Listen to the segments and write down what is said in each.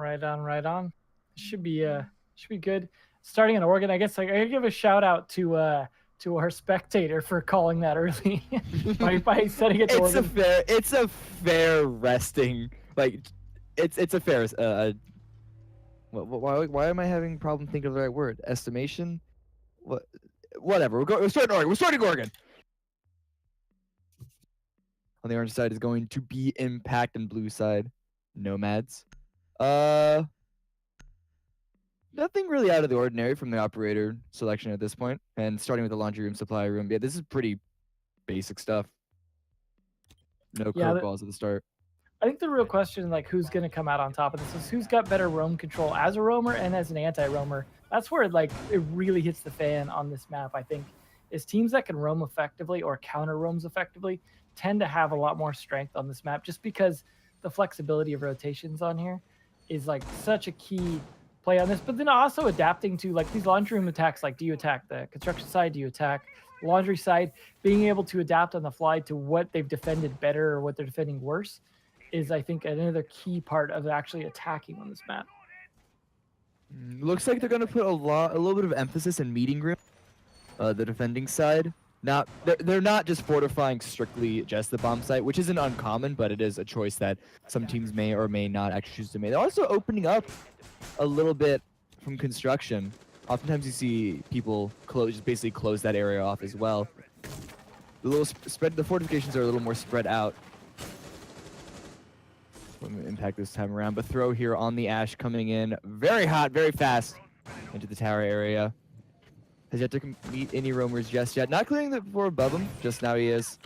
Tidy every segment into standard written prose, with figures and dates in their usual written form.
Right on, right on. Should be good. Starting in Oregon, I guess I gotta give a shout out to our spectator for calling that early by setting it to It's a Oregon. fair. It's a fair resting. Like, it's a fair. Why am I having problem thinking of the right word? Estimation. What? Whatever. We're starting Oregon. We're starting Oregon. On the orange side is going to be Impact, and blue side, Nomads. Uh, Nothing really out of the ordinary from the operator selection at this point. And starting with the laundry room, supply room. Yeah, this is pretty basic stuff. No Yeah, curveballs at the start. I think the real question, like, who's going to come out on top of this is who's got better roam control as a roamer and as an anti-roamer. That's where, like, it really hits the fan on this map, I think, is teams that can roam effectively or counter roams effectively tend to have a lot more strength on this map just because the flexibility of rotations on here is, like, such a key play on this. But then also adapting to, like, these laundry room attacks, like, do you attack the construction side? Do you attack laundry side? Being able to adapt on the fly to what they've defended better or what they're defending worse is, I think, another key part of actually attacking on this map. Looks like they're gonna put a little bit of emphasis in meeting room, the defending side. They're not just fortifying strictly just the bomb site, which isn't uncommon, but it is a choice that some teams may or may not actually choose to make. They're also opening up a little bit from construction. Oftentimes you see people just basically close that area off as well. The fortifications are a little more spread out. Impact this time around, but throw here on the Ash coming in very hot, very fast into the tower area. Has yet to meet any roamers just yet. Not clearing the floor above him, just now he is.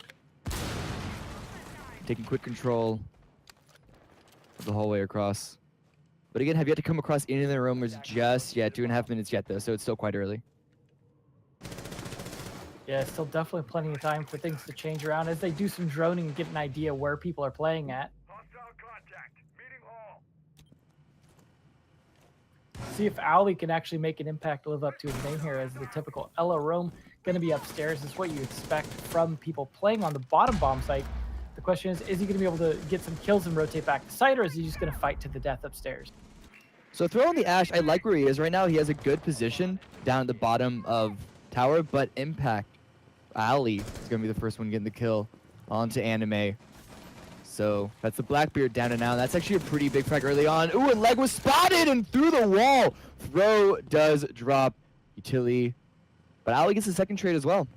Taking quick control of the hallway across. But again, have yet to come across any of the roamers just yet. 2.5 minutes yet though, so it's still quite early. Yeah, still definitely plenty of time for things to change around as they do some droning and get an idea where people are playing at. See if Ali can actually make an impact, live up to his name here as the typical Ella roam. Going to be upstairs is what you expect from people playing on the bottom bomb site. The question is he going to be able to get some kills and rotate back to site, or is he just going to fight to the death upstairs? So throw on the Ash, I like where he is right now. He has a good position down at the bottom of tower, but Impact, Ali is going to be the first one getting the kill onto Anime. So that's the Blackbeard down and out. That's actually a pretty big frag early on. Ooh, and leg was spotted and through the wall. Throw does drop utility, but Ali gets the second trade as well.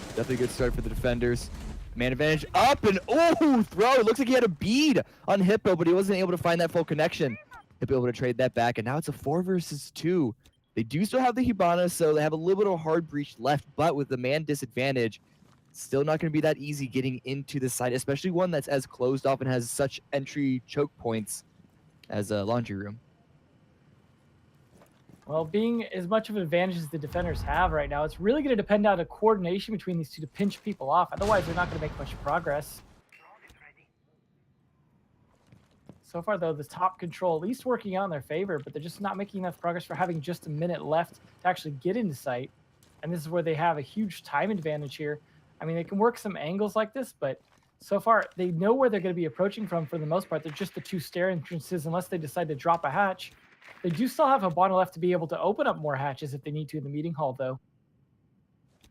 Definitely a good start for the defenders. Man advantage up and oh, throw. It looks like he had a bead on Hippo, but he wasn't able to find that full connection. Hippo able to trade that back, and now it's a 4 versus 2. They do still have the Hibana, so they have a little bit of a hard breach left, but with the man disadvantage, still not going to be that easy getting into the site, especially one that's as closed off and has such entry choke points as a laundry room. Well, being as much of an advantage as the defenders have right now, it's really going to depend on a coordination between these two to pinch people off. Otherwise, they're not going to make much progress. So far, though, the top control at least working out in their favor, but they're just not making enough progress for having just a minute left to actually get into sight. And this is where they have a huge time advantage here. I mean, they can work some angles like this, but so far, they know where they're going to be approaching from for the most part. They're just the 2 stair entrances unless they decide to drop a hatch. They do still have Hibana left to be able to open up more hatches if they need to in the meeting hall, though.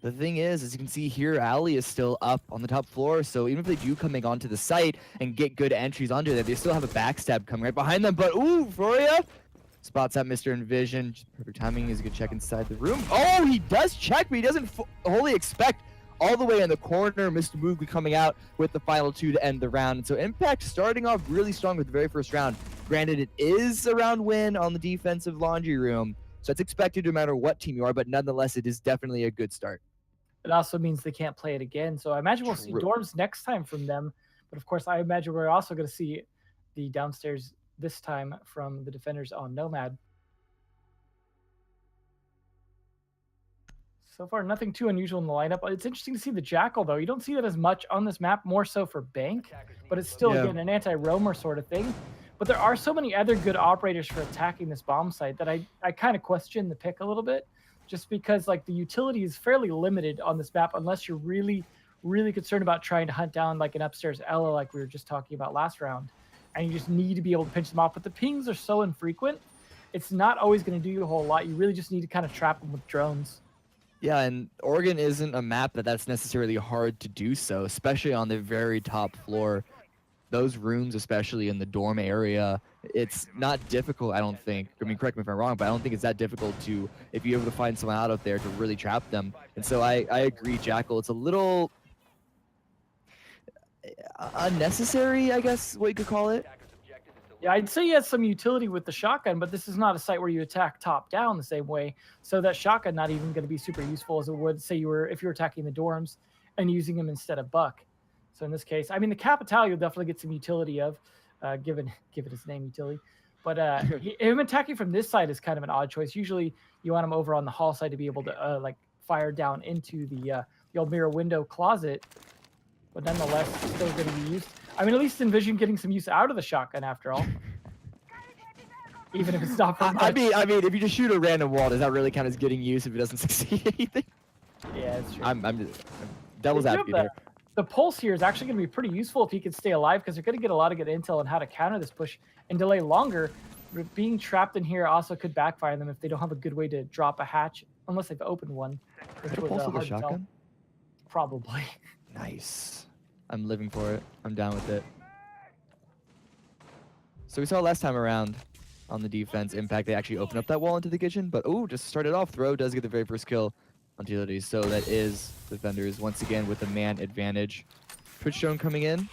The thing is, as you can see here, Ali is still up on the top floor, so even if they do coming onto the site and get good entries onto it, they still have a backstab coming right behind them. But ooh, Floria spots out Mr. Envision. Perfect timing is a good check inside the room. Oh, he does check, but he doesn't wholly expect. All the way in the corner, Mr. Moogly coming out with the final 2 to end the round. And so Impact starting off really strong with the very first round. Granted, it is a round win on the defensive laundry room, so it's expected no matter what team you are, but nonetheless, it is definitely a good start. It also means they can't play it again. So I imagine we'll see dorms next time from them. But of course, I imagine we're also going to see the downstairs this time from the defenders on Nomad. So far, nothing too unusual in the lineup. It's interesting to see the Jackal, though. You don't see that as much on this map, more so for Bank, but it's still, again, an anti-roamer sort of thing. But there are so many other good operators for attacking this bomb site that I kind of question the pick a little bit, just because, like, the utility is fairly limited on this map unless you're really, really concerned about trying to hunt down, like, an upstairs Ella like we were just talking about last round. and you just need to be able to pinch them off. But the pings are so infrequent, it's not always going to do you a whole lot. You really just need to kind of trap them with drones. Yeah, and Oregon isn't a map that's necessarily hard to do so, especially on the very top floor. Those rooms, especially in the dorm area, it's not difficult, I don't think. I mean, correct me if I'm wrong, but I don't think it's that difficult to, if you're able to find someone out there to really trap them. And so I agree, Jackal. It's a little unnecessary, I guess, what you could call it. Yeah, I'd say he has some utility with the shotgun, but this is not a site where you attack top down the same way. So that shotgun not even going to be super useful as it would say if you were attacking the dorms and using him instead of Buck. So in this case, I mean, the Capital you'll definitely get some utility of, given his name utility. But him attacking from this side is kind of an odd choice. Usually you want him over on the hall side to be able to like fire down into the old mirror window closet. But nonetheless, it's still going to be used. I mean, at least envision getting some use out of the shotgun after all. Even if it's not for much. I mean, if you just shoot a random wall, does that really count as getting use if it doesn't succeed anything? Yeah, it's true. I'm just devil's advocate here. The pulse here is actually going to be pretty useful if he can stay alive, because they're going to get a lot of good intel on how to counter this push and delay longer. Being trapped in here also could backfire them if they don't have a good way to drop a hatch, unless they've opened one. Which was Pulse with hard a to tell. shotgun? Probably. Nice. I'm living for it. I'm down with it. So we saw last time around on the defense Impact, they actually opened up that wall into the kitchen, but just started off. Throw does get the very first kill on utilities, so that is defenders once again with the man advantage. Twitch drone coming in.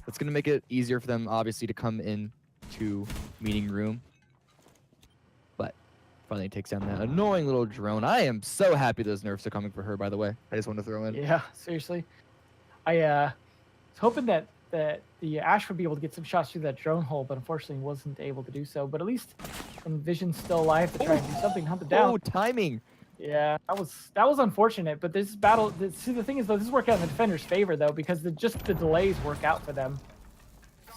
That's going to make it easier for them, obviously, to come in to meeting room. But finally takes down that annoying little drone. I am so happy those nerfs are coming for her, by the way. I just want to throw in. Yeah, seriously. I was hoping that the Ash would be able to get some shots through that drone hole, but unfortunately wasn't able to do so. But at least Envision's still alive to try and do something, hunt them down. Oh, timing. Yeah, that was unfortunate. But this battle, see, the thing is though, this is working out in the defender's favor though, because just the delays work out for them.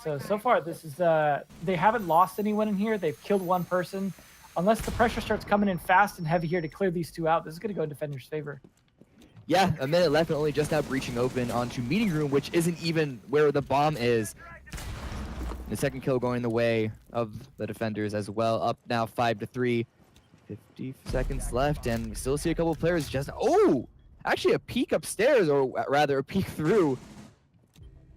So far this is they haven't lost anyone in here. They've killed one person. Unless the pressure starts coming in fast and heavy here to clear these two out, this is going to go in defender's favor. Yeah, a minute left and only just now breaching open onto meeting room, which isn't even where the bomb is. The second kill going the way of the defenders as well. Up now 5-3. 50 seconds left, and we still see a couple of players just... Oh! Actually, a peek upstairs, or rather a peek through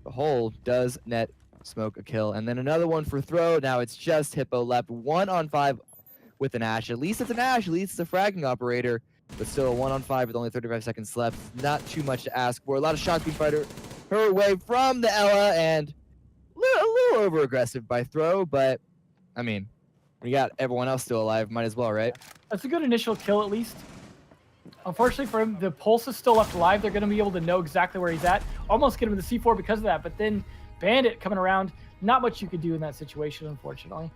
the hole does net Smoke a kill. And then another one for Throw. Now it's just Hippo left. 1-on-5 with an Ash. At least it's an Ash. At least it's a fragging operator. But still a 1-on-5 with only 35 seconds left. Not too much to ask for. A lot of shots being fired her way from the Ella, and a little over-aggressive by Throw, but, I mean, we got everyone else still alive. Might as well, right? That's a good initial kill, at least. Unfortunately for him, the Pulse is still left alive. They're going to be able to know exactly where he's at. Almost get him to the C4 because of that, but then Bandit coming around. Not much you could do in that situation, unfortunately.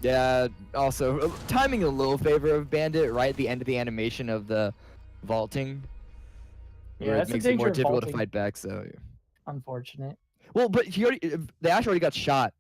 Yeah, also, timing a little favor of Bandit right at the end of the animation of the vaulting. Yeah, that's it makes the it more danger of difficult to vaulting. fight back, so... Unfortunate. Well, but the Ash already got shot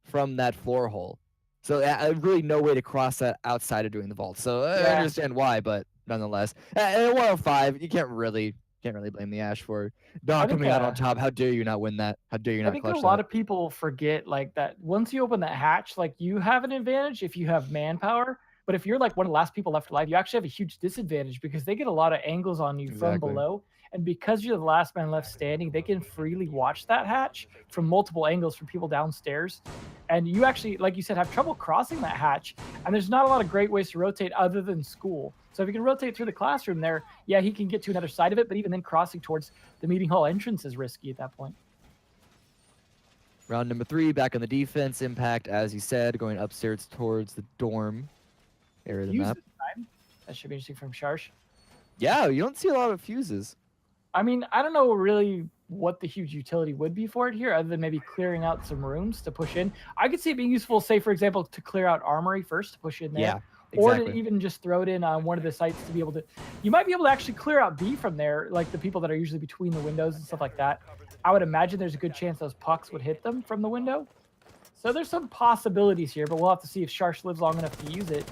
from that floor hole. So really no way to cross that outside of doing the vault. So I understand why, but nonetheless. At 105, you can't really blame the Ash for not coming out on top. How dare you not win that? How dare you not clutch that? I think a lot of people forget like that once you open that hatch, like you have an advantage if you have manpower. But if you're like one of the last people left alive, you actually have a huge disadvantage because they get a lot of angles on you from below. And because you're the last man left standing, they can freely watch that hatch from multiple angles from people downstairs. And you actually, like you said, have trouble crossing that hatch. And there's not a lot of great ways to rotate other than school. So if you can rotate through the classroom there, yeah, he can get to another side of it. But even then crossing towards the meeting hall entrance is risky at that point. Round number 3, back on the defense. Impact, as you said, going upstairs towards the dorm area of the map. That should be interesting from Sharsh. Yeah, you don't see a lot of fuses. I mean, I don't know really what the huge utility would be for it here, other than maybe clearing out some rooms to push in. I could see it being useful, say, for example, to clear out Armory first to push in there. Yeah, exactly. Or to even just throw it in on one of the sites to be able to... You might be able to actually clear out B from there, like the people that are usually between the windows and stuff like that. I would imagine there's a good chance those pucks would hit them from the window. So there's some possibilities here, but we'll have to see if Sharsh lives long enough to use it,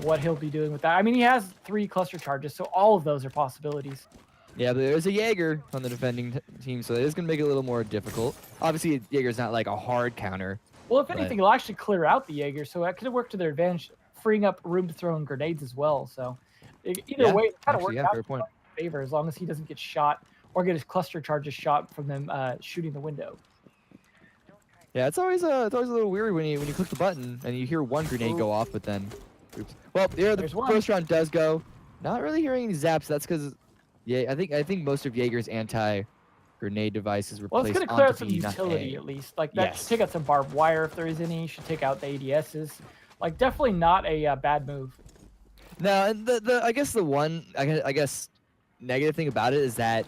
what he'll be doing with that. I mean, he has 3 cluster charges, so all of those are possibilities. Yeah, but there's a Jaeger on the defending team, so it is going to make it a little more difficult. Obviously, Jaeger's not like a hard counter, Well, if But anything, it'll actually clear out the Jaeger, so that could work to their advantage, freeing up room to throw in grenades as well. So either yeah, way, it kind of actually, worked yeah, out fair in point. his favor as long as he doesn't get shot or get his cluster charges shot from them shooting the window. Yeah, it's always a little weird when you click the button and you hear one grenade go off, but then, oops. Well, there the There's one. first round does go. Not really hearing any zaps. That's because, yeah, I think most of Jaeger's anti-grenade devices were Well, it's placed going to clear onto out some B, not utility A. at least. Like that should Yes. take out some barbed wire if there is any. Should take out the ADSs. Like definitely not a bad move. Now, and the I guess the one I guess negative thing about it is that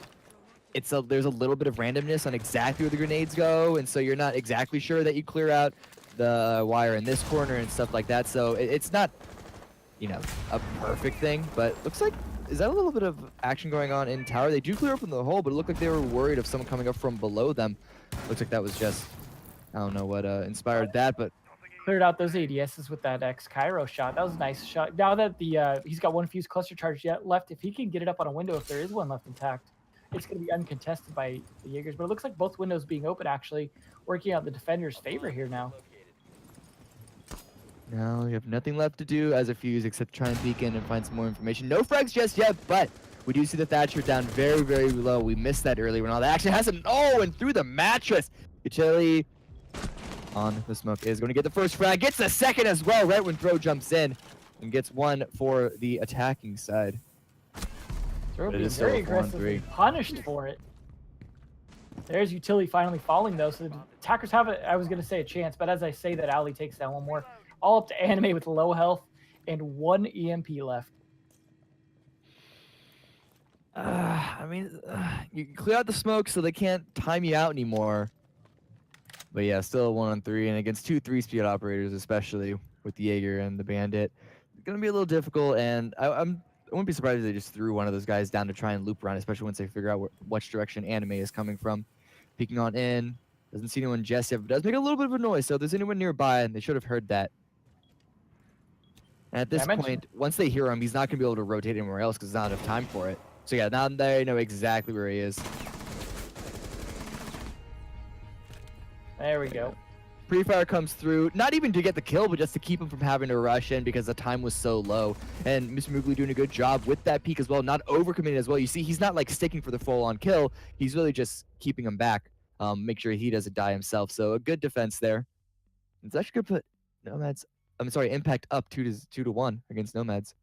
there's a little bit of randomness on exactly where the grenades go, and so you're not exactly sure that you clear out the wire in this corner and stuff like that. So it's not, you know, a perfect thing, but looks like, is that a little bit of action going on in tower? They do clear open the hole, but it looked like they were worried of someone coming up from below them. Looks like that was just, I don't know what inspired that, but Cleared out those ADSs with that X Cairo shot. That was a nice shot. Now that he's got one fused cluster charge yet left, if he can get it up on a window, if there is one left intact, it's going to be uncontested by the Jaegers. But it looks like both windows being open, actually working out the defender's favor here now. no, you have nothing left to do as a fuse except try and peek in and find some more information. No frags just yet, but we do see the Thatcher down very, very low. We missed that earlier when all that action hasn't. Oh, and through the mattress. Utility on the smoke is going to get the first frag. Gets the second as well right when Throw jumps in and gets one for the attacking side. Throw It being is still very a 4-on-3. aggressively punished for it. There's utility finally falling though, so the attackers have I was going to say a chance, but as I say that, Ali takes down one more. All up to Anime with low health and one EMP left. I mean, you clear out the smoke so they can't time you out anymore. But yeah, still a 1-on-3, and against 2 3-speed operators, especially with the Jaeger and the Bandit, it's gonna be a little difficult. And I wouldn't be surprised if they just threw one of those guys down to try and loop around, especially once they figure out which direction Anime is coming from. Peeking on in, doesn't see anyone just yet, but does make a little bit of a noise. So if there's anyone nearby, and they should have heard that. And at this point, once they hear him, he's not gonna be able to rotate anywhere else because there's not enough time for it. So yeah, now they know exactly where he is. There we go. Pre-fire comes through, not even to get the kill, but just to keep him from having to rush in because the time was so low. And Mr. Moogly doing a good job with that peek as well, not overcommitting as well. You see, he's not like sticking for the full-on kill. He's really just keeping him back, make sure he doesn't die himself. So a good defense there. It's actually gonna put Nomads, Impact up 2-1 against Nomads.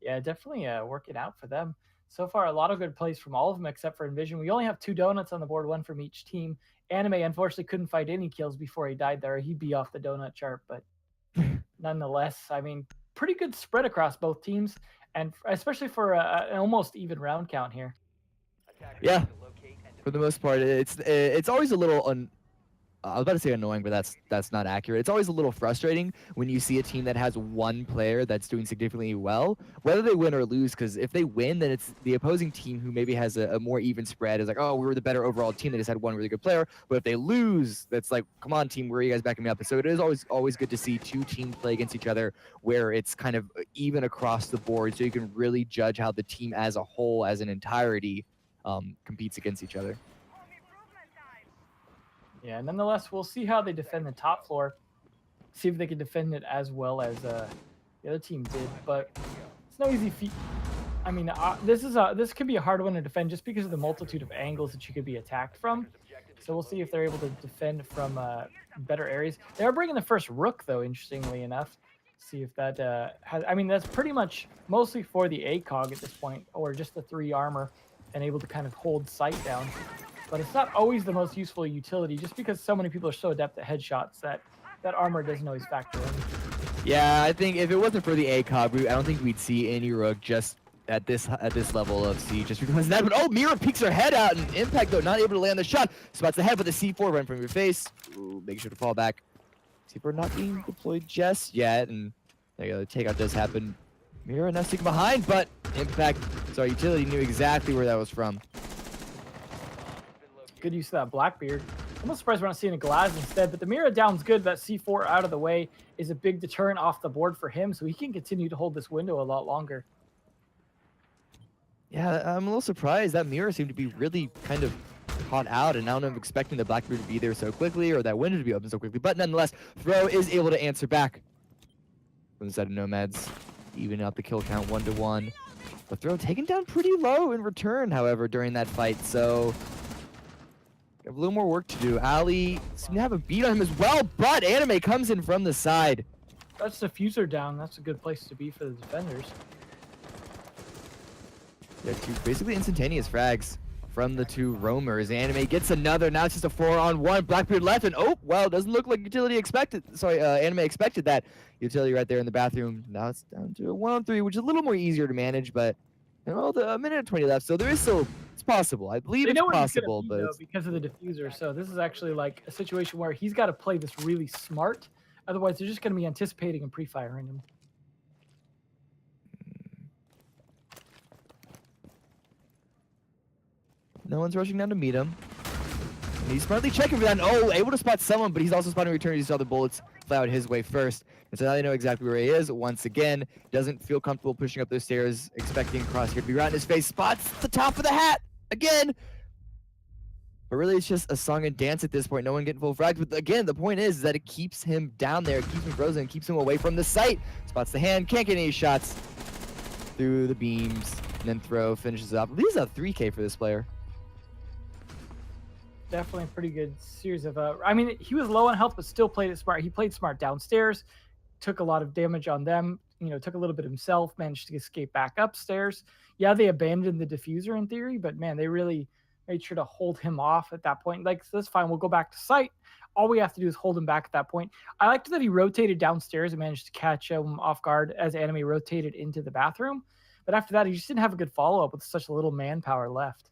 Yeah, definitely working out for them. So far, a lot of good plays from all of them except for Envision. We only have 2 donuts on the board, one from each team. Anime unfortunately couldn't find any kills before he died there. He'd be off the donut chart, but nonetheless, I mean, pretty good spread across both teams, and especially for an almost even round count here. Yeah, for the most part, it's always a little I was about to say annoying, but that's not accurate. It's always a little frustrating when you see a team that has one player that's doing significantly well, whether they win or lose, because if they win, then it's the opposing team who maybe has a more even spread. Is like, oh, we were the better overall team. They just had one really good player. But if they lose, that's like, come on, team, where are you guys backing me up? And so it is always good to see 2 teams play against each other where it's kind of even across the board, so you can really judge how the team as a whole, as an entirety, competes against each other. Yeah, nonetheless, we'll see how they defend the top floor. See if they can defend it as well as the other team did. But it's no easy feat. I mean, this could be a hard one to defend just because of the multitude of angles that you could be attacked from. So we'll see if they're able to defend from better areas. They are bringing the first rook, though, interestingly enough. See if that has... I mean, that's pretty much mostly for the ACOG at this point, or just the 3 armor, and able to kind of hold sight down. But it's not always the most useful utility, just because so many people are so adept at headshots that armor doesn't always factor in. Yeah, I think if it wasn't for the ACOG, I don't think we'd see any rook just at this level of siege, just because of that. But oh, Mira peeks her head out, and Impact, though, not able to land the shot. Spots the head, but the C4 right from your face. Ooh, make sure to fall back. C4 not being deployed just yet, and there you go, the takeout does happen. Mira now sticking behind, but Utility knew exactly where that was from. Good use of that Blackbeard. I'm not surprised we're not seeing a Glaz instead, but the Mira down's good. That C4 out of the way is a big deterrent off the board for him, so he can continue to hold this window a lot longer. Yeah, I'm a little surprised. That Mira seemed to be really kind of caught out, and I don't know if expecting the Blackbeard to be there so quickly or that window to be open so quickly, but nonetheless, Throw is able to answer back from the side of Nomads, even out the kill count 1-1. But Throw taken down pretty low in return, however, during that fight, so have a little more work to do. Ali seemed to have a beat on him as well, but Anime comes in from the side. That's the diffuser down. That's a good place to be for the defenders. Yeah, two basically instantaneous frags from the two roamers. Anime gets another. Now it's just a 4-on-1. Blackbeard left, and oh, well, doesn't look like Utility expected. Sorry, Anime expected that. Utility right there in the bathroom. Now it's down to a 1-on-3, which is a little more easier to manage, but you know, a minute and 20 left, so there is still, it's possible. I believe it's possible, but though, because of the diffuser. So this is actually like a situation where he's got to play this really smart. Otherwise, they're just going to be anticipating and pre-firing him. No one's rushing down to meet him. And he's smartly checking for that. And, oh, able to spot someone, but he's also spotting return. He saw the bullets fly out his way first. And so now they know exactly where he is. Once again, doesn't feel comfortable pushing up those stairs, expecting Crosshair to be right in his face. Spots the top of the hat again. But really, it's just a song and dance at this point. No one getting full frags. But again, the point is that it keeps him down there. It keeps him frozen. Keeps him away from the site. Spots the hand. Can't get any shots through the beams. And then Throw finishes it off. This is a 3K for this player. Definitely a pretty good series of I mean, he was low on health, but still played it smart. He played smart downstairs, took a lot of damage on them, you know, took a little bit himself, managed to escape back upstairs. Yeah, they abandoned the diffuser in theory, but man, they really made sure to hold him off at that point. Like, so that's fine. We'll go back to site. All we have to do is hold him back at that point. I liked that he rotated downstairs and managed to catch him off guard as Anime rotated into the bathroom. But after that, he just didn't have a good follow-up with such little manpower left.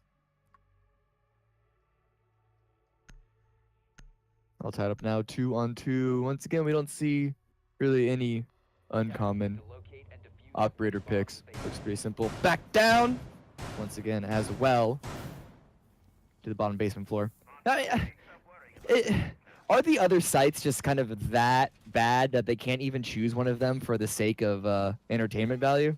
All tied up now, 2-on-2. Once again, we don't see really any uncommon operator picks. Looks pretty simple. Back down, once again, as well, to the bottom basement floor. Are the other sites just kind of that bad that they can't even choose one of them for the sake of entertainment value?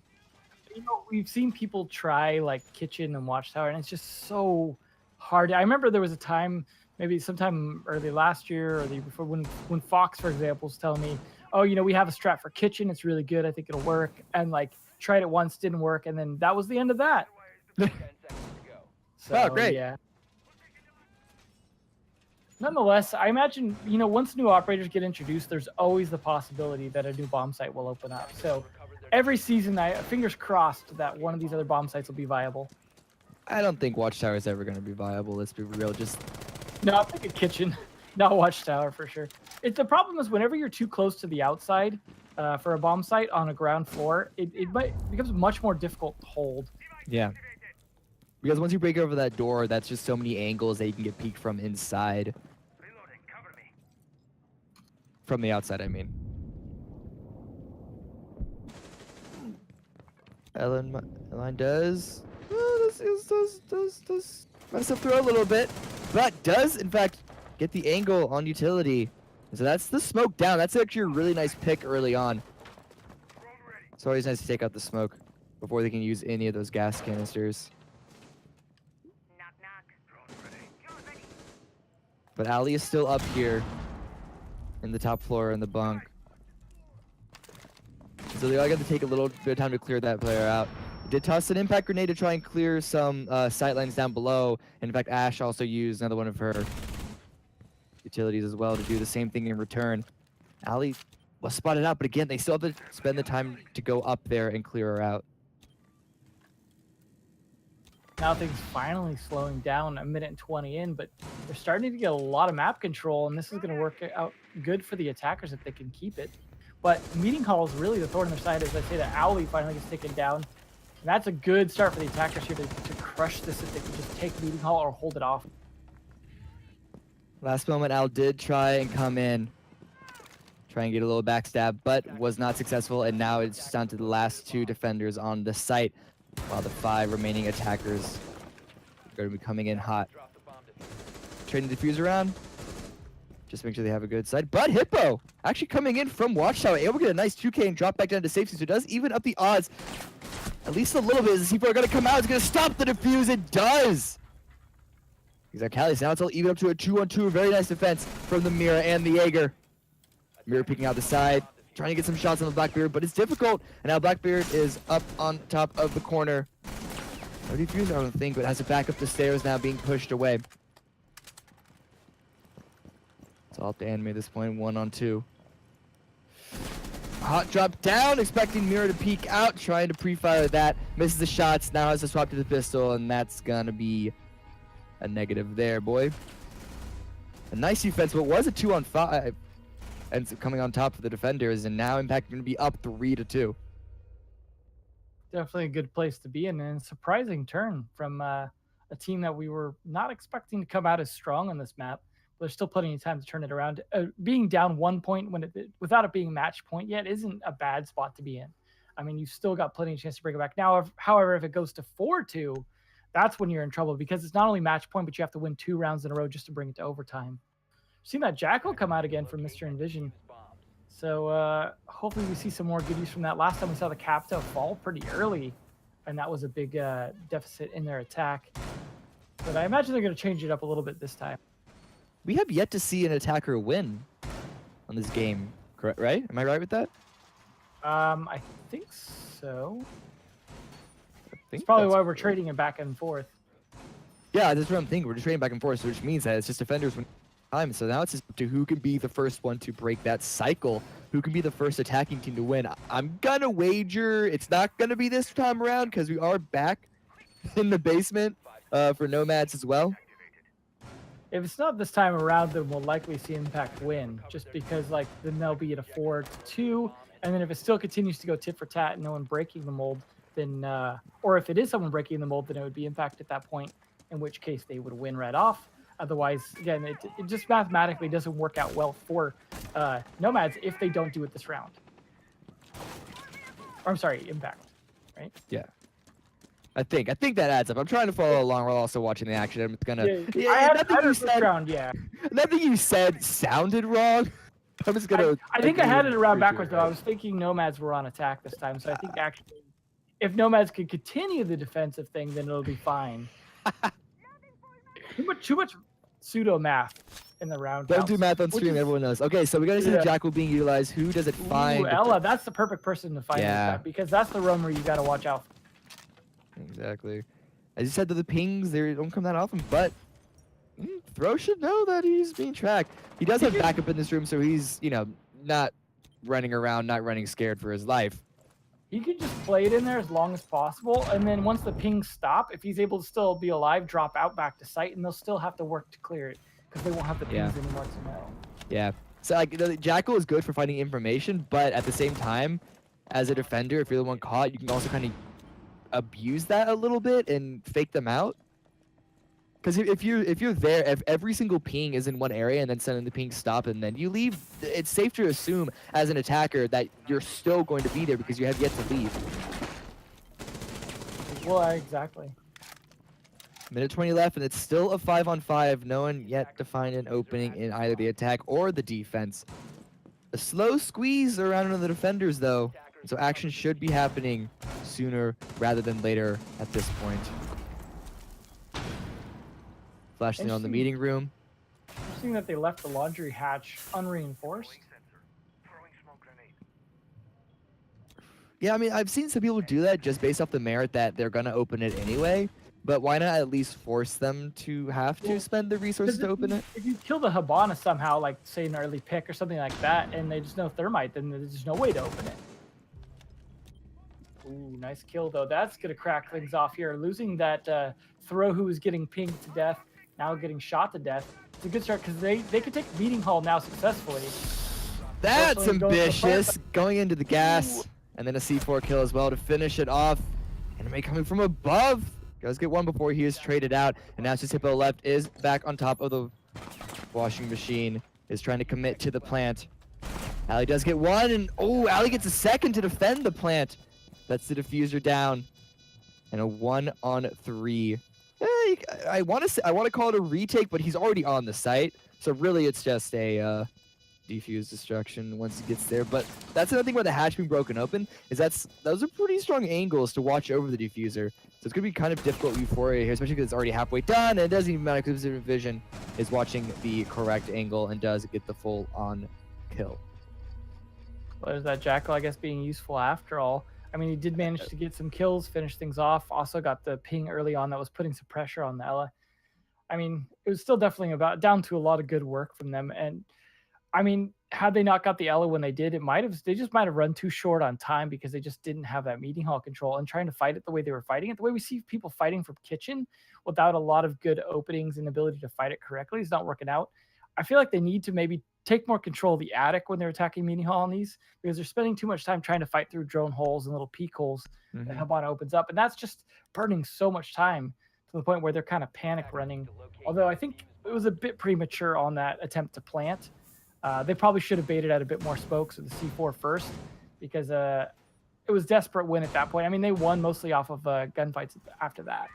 You know, we've seen people try like Kitchen and Watchtower, and it's just so hard. I remember there was a time, maybe sometime early last year or the year before, when Fox, for example, was telling me, oh, you know, we have a strat for Kitchen. It's really good. I think it'll work. And like tried it once, didn't work. And then that was the end of that. So, oh, great. Yeah. Nonetheless, I imagine, you know, once new operators get introduced, there's always the possibility that a new bomb site will open up. So every season, fingers crossed that one of these other bomb sites will be viable. I don't think Watchtower is ever going to be viable. Let's be real. Just no, I think a Kitchen, not Watchtower for sure. The problem is whenever you're too close to the outside for a bomb site on a ground floor, it becomes much more difficult to hold. Yeah. Because once you break over that door, that's just so many angles that you can get peeked from inside. From the outside, I mean. Ellen does mess up Throw a little bit, but does in fact get the angle on Utility. So that's the smoke down. That's actually a really nice pick early on. It's always nice to take out the smoke before they can use any of those gas canisters. But Ali is still up here in the top floor in the bunk. So they all got to take a little bit of time to clear that player out. Did toss an impact grenade to try and clear some sight lines down below. And in fact, Ash also used another one of her utilities as well to do the same thing in return. Ali was spotted out, but again, they still have to spend the time to go up there and clear her out. Now things finally slowing down, a minute and 20 in, but they're starting to get a lot of map control, and this is going to work out good for the attackers if they can keep it. But Meeting Hall is really the thorn in their side, as I say that Owly finally gets taken down. And that's a good start for the attackers here to crush this if they can just take Meeting Hall or hold it off. Last moment, Al did try and come in, try and get a little backstab, but was not successful, and now it's just down to the last two defenders on the site, while the 5 remaining attackers are going to be coming in hot. Trading the defuse around, just make sure they have a good side. But Hippo actually coming in from Watchtower, able to get a nice 2K and drop back down to safety, so it does even up the odds at least a little bit. As the C4 are going to come out, it's going to stop the defuse. It does. Exactly. Now it's all even up to a 2-on-2. Very nice defense from the Mira and the Jaeger. Mira peeking out the side, trying to get some shots on the Blackbeard, but it's difficult. And now Blackbeard is up on top of the corner. No defuse, I don't think, but has to back up the stairs now, being pushed away. It's all up to Anime at this point, 1-on-2. Hot drop down, expecting Mira to peek out, trying to pre-fire that. Misses the shots, now has to swap to the pistol, and that's gonna be a negative there, boy. A nice defense, but was a 2-on-5. Ends up coming on top of the defenders, and now Impact going to be up 3-2. Definitely a good place to be in, and a surprising turn from a team that we were not expecting to come out as strong on this map. But there's still plenty of time to turn it around. Being down 1 point without it being match point yet isn't a bad spot to be in. I mean, you've still got plenty of chance to bring it back. Now, however, if it goes to 4-2, that's when you're in trouble, because it's not only match point, but you have to win 2 rounds in a row just to bring it to overtime. Seen that Jackal come out again from Mr. Envision. So hopefully we see some more good use from that. Last time we saw the Capto fall pretty early, and that was a big deficit in their attack. But I imagine they're going to change it up a little bit this time. We have yet to see an attacker win on this game, correct? Right? Am I right with that? I think so. That's probably why we're trading it back and forth. Yeah, that's what I'm thinking. We're just trading back and forth, which means that it's just defenders win time. So now it's just up to who can be the first one to break that cycle, who can be the first attacking team to win. I'm gonna wager it's not gonna be this time around, because we are back in the basement for Nomads as well. If it's not this time around, then we'll likely see Impact win, just because like then they'll be at a 4-2, and then if it still continues to go tit for tat and no one breaking the mold, then or if it is someone breaking the mold, then it would be Impact at that point, in which case they would win right off. Otherwise, again, it just mathematically doesn't work out well for Nomads if they don't do it this round. Or, I'm sorry, Impact, right? Yeah. I think that adds up. I'm trying to follow along while also watching the action. I'm gonna. Nothing you said sounded wrong. I'm just gonna. I think I had it around backwards though. I was thinking Nomads were on attack this time, so I think actually, if Nomads could continue the defensive thing, then it'll be fine. Too much pseudo math in the round. Don't do math on stream. Everyone knows. Okay, so we gotta see the Jackal being utilized. Who does it find? Ooh, Ella, that's the perfect person to find. Yeah. Because that's the roamer you gotta watch out for. Exactly. As you said, the pings, they don't come that often, but Throw should know that he's being tracked. He does have backup in this room, so he's, you know, not running around, not running scared for his life. He could just play it in there as long as possible, and then once the pings stop, if he's able to still be alive, drop out back to site, and they'll still have to work to clear it, because they won't have the pings anymore to know. Yeah. So, like, Jackal is good for finding information, but at the same time, as a defender, if you're the one caught, you can also kind of abuse that a little bit and fake them out. Because if you're there, if every single ping is in one area and then suddenly the pings stop and then you leave, it's safe to assume as an attacker that you're still going to be there because you have yet to leave. Well, exactly. Minute 20 left, and it's still a 5-on-5. No one yet to find an opening in either the attack or the defense. A slow squeeze around one of the defenders, though, so action should be happening sooner rather than later at this point. Flashing on the meeting room. Interesting that they left the laundry hatch unreinforced. Yeah, I mean, I've seen some people do that just based off the merit that they're going to open it anyway. But why not at least force them to have to spend the resources to open it? If you kill the Habana somehow, like say an early pick or something like that, and they just know thermite, then there's just no way to open it. Ooh, nice kill though. That's gonna crack things off here. Losing that throw who was getting pinged to death, now getting shot to death. It's a good start because they could take meeting hall now successfully. That's ambitious. Going into the gas, and then a C4 kill as well to finish it off. Enemy coming from above. Does get one before he is traded out, and now it's just Hippo left is back on top of the washing machine, is trying to commit to the plant. Ali does get one, and oh, Ali gets a second to defend the plant. That's the diffuser down, and a 1-on-3. I want to call it a retake, but he's already on the site, so really it's just a defuse destruction once he gets there. But that's another thing about the hatch being broken open, is those are pretty strong angles to watch over the diffuser. So it's going to be kind of difficult Euphoria here, especially because it's already halfway done, and it doesn't even matter because Vision is watching the correct angle and does get the full-on kill. Well, there's that Jackal, I guess, being useful after all. I mean, he did manage to get some kills, finish things off. Also got the ping early on that was putting some pressure on the Ela. I mean, it was still definitely down to a lot of good work from them. And I mean, had they not got the Ela when they did, they just might have run too short on time because they just didn't have that meeting hall control and trying to fight it the way they were fighting it. The way we see people fighting from kitchen without a lot of good openings and ability to fight it correctly is not working out. I feel like they need to maybe take more control of the attic when they're attacking meeting hall on these, because they're spending too much time trying to fight through drone holes and little peek holes that Habana opens up. And that's just burning so much time to the point where they're kind of panic running. Although I think it was a bit premature on that attempt to plant. They probably should have baited out a bit more spokes with the C4 first, because it was desperate win at that point. I mean, they won mostly off of gunfights after that.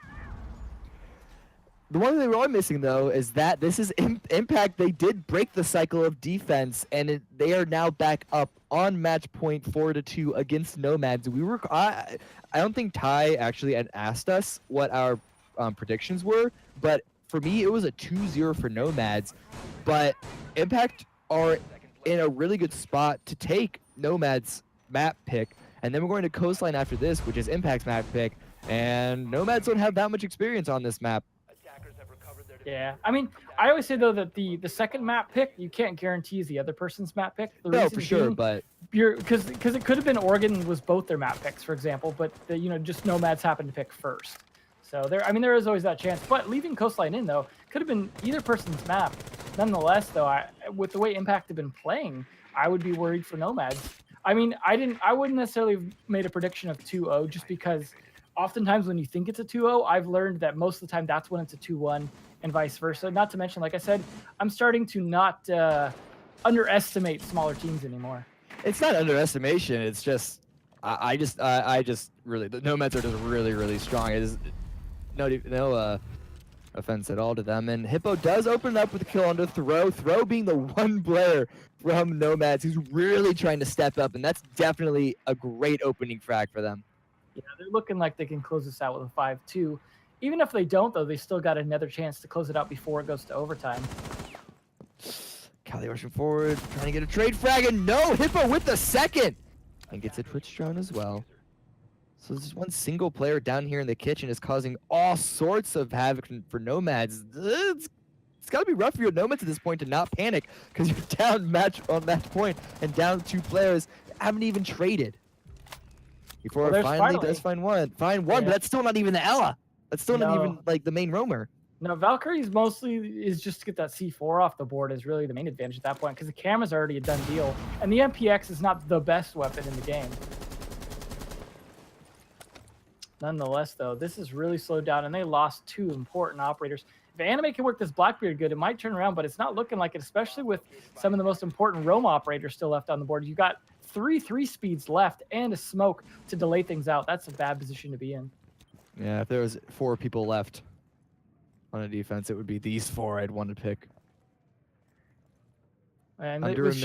The one thing they were missing, though, is that this is Impact. They did break the cycle of defense, and they are now back up on match point 4-2 against Nomads. I don't think Ty actually had asked us what our predictions were, but for me, it was a 2-0 for Nomads. But Impact are in a really good spot to take Nomads map pick, and then we're going to Coastline after this, which is Impact's map pick, and Nomads don't have that much experience on this map. Yeah, I mean, I always say though that the second map pick you can't guarantee is the other person's map pick. No, for sure, but because it could have been Oregon was both their map picks, for example, but just Nomads happened to pick first. So there is always that chance. But leaving Coastline in though could have been either person's map. Nonetheless, though, with the way Impact had been playing, I would be worried for Nomads. I mean, I wouldn't necessarily have made a prediction of 2-0 just because oftentimes when you think it's a 2-0, I've learned that most of the time that's when it's a 2-1 and vice versa. Not to mention, like I said, I'm starting to not underestimate smaller teams anymore. It's not underestimation. It's just I just really, the Nomads are just really, really strong. It is no offense at all to them. And Hippo does open up with a kill onto Throw. Throw being the one player from Nomads who's really trying to step up, and that's definitely a great opening frag for them. Yeah, they're looking like they can close this out with a 5-2. Even if they don't, though, they still got another chance to close it out before it goes to overtime. Cali rushing forward, trying to get a trade frag, and no! Hippo with the second! And gets a Twitch drone as well. So this one single player down here in the kitchen is causing all sorts of havoc for Nomads. It's got to be rough for your Nomads at this point to not panic, because you're down on match point and down 2 players, haven't even traded. Before it finally does find one, yeah. But that's still not even the Ela. That's still not even like the main roamer. No, Valkyrie's mostly is just to get that C4 off the board is really the main advantage at that point, because the camera's already a done deal, and the MPX is not the best weapon in the game. Nonetheless, though, this is really slowed down, and they lost 2 important operators. If Anime can work this Blackbeard good, it might turn around, but it's not looking like it, especially with some of the most important roam operators still left on the board. You got 3 3-speeds left and a smoke to delay things out. That's a bad position to be in. Yeah, if there was 4 people left on a defense, it would be these 4 I'd want to pick. And it was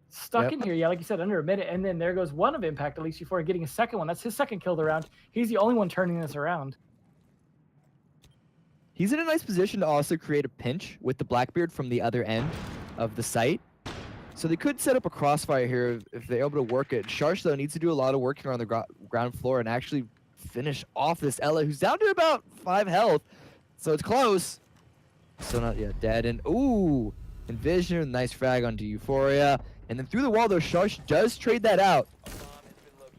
stuck in here, yeah, like you said, under a minute, and then there goes one of Impact, at least before getting a second one. That's his second kill of the round. He's the only one turning this around. He's in a nice position to also create a pinch with the Blackbeard from the other end of the site. So they could set up a crossfire here if they're able to work it. Sharsh, though, needs to do a lot of work here on the ground floor and actually finish off this Ela, who's down to about 5 health. So it's close. Still not yet dead. And ooh, Envision, nice frag onto Euphoria. And then through the wall, though, Sharsh does trade that out.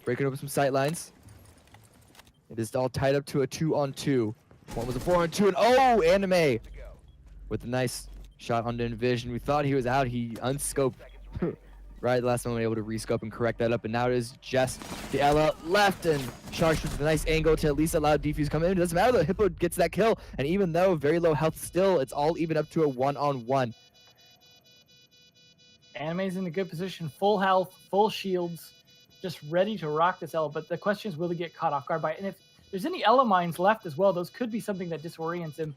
Breaking open some sight lines. It is all tied up to a 2-on-2. One was a 4-on-2, and oh, Anime with a nice shot onto Envision. We thought he was out. He unscoped right last time we were able to rescope and correct that up, and now it is just the Ela left, and Sharsh with a nice angle to at least allow Defuse to come in. It doesn't matter though, Hippo gets that kill, and even though very low health still, it's all even up to a 1-on-1. Anime's in a good position, full health, full shields, just ready to rock this Ela, but the question is, will he get caught off guard by it? And if there's any Ela mines left as well, those could be something that disorients him.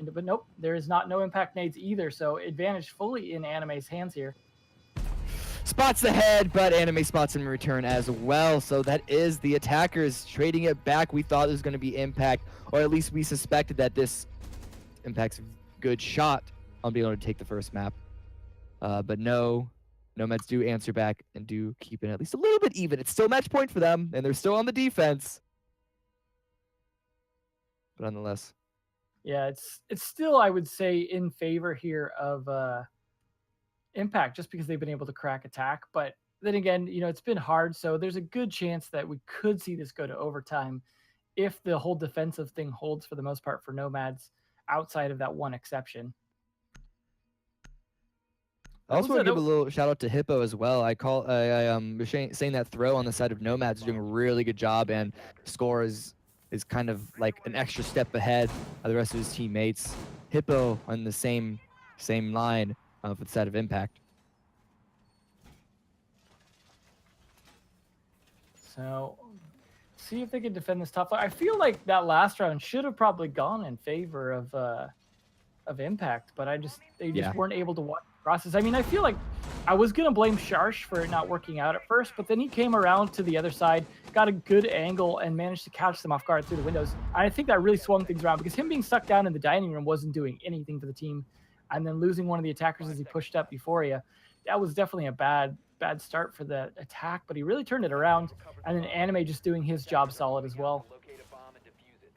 But nope, there is no impact nades either, so advantage fully in Anime's hands here. spots the head, but Anime spots him in return as well. So that is the attackers trading it back. We thought it was going to be Impact, or at least we suspected that this Impact's good shot on being able to take the first map. But no, Nomads do answer back and do keep it at least a little bit even. It's still match point for them, and they're still on the defense. But nonetheless. Yeah, it's still, I would say, in favor here of Impact, just because they've been able to crack attack. But then again, you know, it's been hard, so there's a good chance that we could see this go to overtime if the whole defensive thing holds for the most part for Nomads, outside of that one exception. I also want to give a little shout out to Hippo as well. I was saying that throw on the side of Nomads is doing a really good job, and score is kind of like an extra step ahead of the rest of his teammates. Hippo on the same line for the side of Impact. So, see if they can defend this top. I feel like that last round should have probably gone in favor of Impact, but they just weren't able to watch the process. I mean, I feel like I was gonna blame Sharsh for it not working out at first, but then he came around to the other side, got a good angle, and managed to catch them off guard through the windows. I think that really swung things around, because him being stuck down in the dining room wasn't doing anything for the team, and then losing one of the attackers as he pushed up Euphoria, that was definitely a bad start for the attack, but he really turned it around, and then Anime just doing his job solid as well.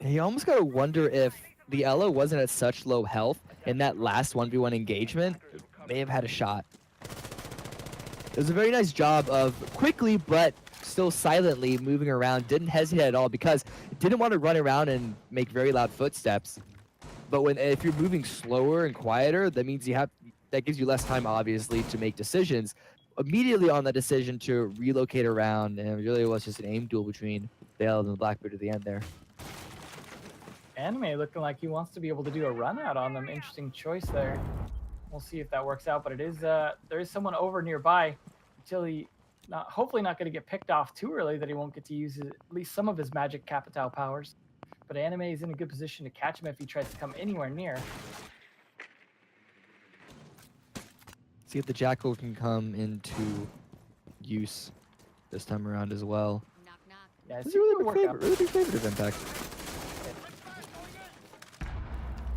You almost gotta wonder if the Elo wasn't at such low health in that last 1v1 engagement, it may have had a shot. It was a very nice job of quickly but still silently moving around, didn't hesitate at all, because it didn't want to run around and make very loud footsteps. But if you're moving slower and quieter, that means that gives you less time, obviously, to make decisions. Immediately on that decision to relocate around, and it really was just an aim duel between Dale and the Blackbeard at the end there. Anime looking like he wants to be able to do a run out on them. Interesting choice there. We'll see if that works out, but it is there is someone over nearby. Until hopefully not going to get picked off too early, that he won't get to use at least some of his magic Capital powers. But Anime is in a good position to catch him if he tries to come anywhere near. See if the Jackal can come into use this time around as well. Knock, knock. Yeah, it's a really big favorite of Impact.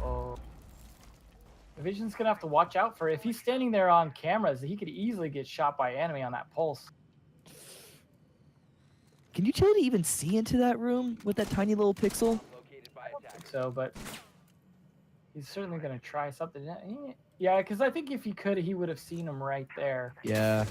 Oh. Vision's gonna have to watch out for, if he's standing there on cameras, he could easily get shot by Anime on that pulse. Can Utility even see into that room with that tiny little pixel? I don't think so, but he's certainly gonna try something. Yeah, because I think if he could, he would have seen him right there. Yeah.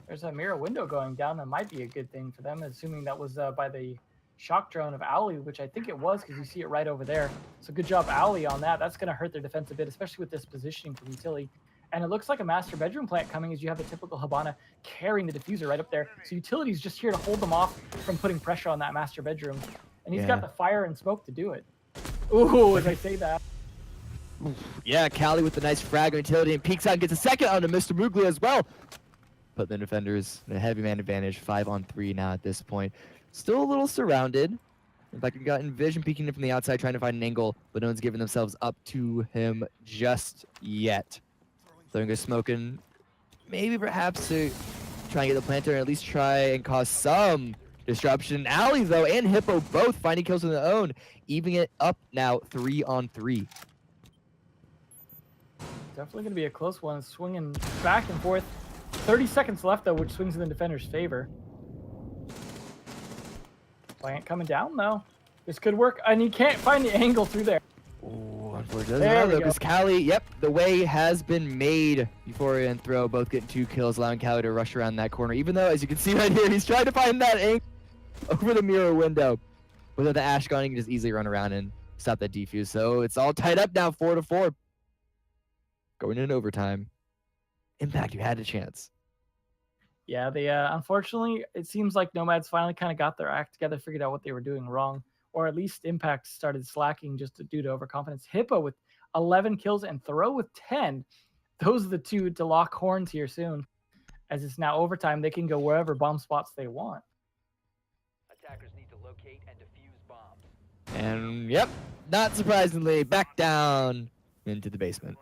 There's a mirror window going down. That might be a good thing for them, assuming that was by the shock drone of Owly, which I think it was, because you see it right over there. So good job, Owly, on that. That's going to hurt their defense a bit, especially with this positioning from Utility. And it looks like a master bedroom plant coming, as you have the typical Habana carrying the diffuser right up there. So Utility's just here to hold them off from putting pressure on that master bedroom. And he's got the fire and smoke to do it. Ooh, as I say that. Yeah, Cali with the nice frag on Utility, and peeks out and gets a second onto Mr. Mugli as well. But the defenders, a heavy man advantage, 5-on-3 now at this point. Still a little surrounded. In fact, we got Envision peeking in from the outside, trying to find an angle, but no one's giving themselves up to him just yet. So I'm going to smoking, maybe perhaps to try and get the planter, and at least try and cause some disruption. Alley, though, and Hippo both finding kills on their own, evening it up now 3-on-3. Definitely going to be a close one, swinging back and forth. 30 seconds left, though, which swings in the defender's favor. Plant coming down, though. This could work, and he can't find the angle through there. Oh, unfortunately, because Cali, yep, the way has been made. Euphoria and Throw both getting 2 kills, allowing Cali to rush around that corner. Even though, as you can see right here, he's trying to find that angle over the mirror window. Without the Ash gun, he can just easily run around and stop that defuse. So it's all tied up now, 4-4. Going in overtime. Impact, you had a chance. Yeah, they unfortunately, it seems like Nomads finally kind of got their act together, figured out what they were doing wrong, or at least Impact started slacking just due to overconfidence. Hippo with 11 kills and Throw with 10. Those are the two to lock horns here soon. As it's now overtime, they can go wherever bomb spots they want. Attackers need to locate and defuse bombs. And yep, not surprisingly, back down into the basement.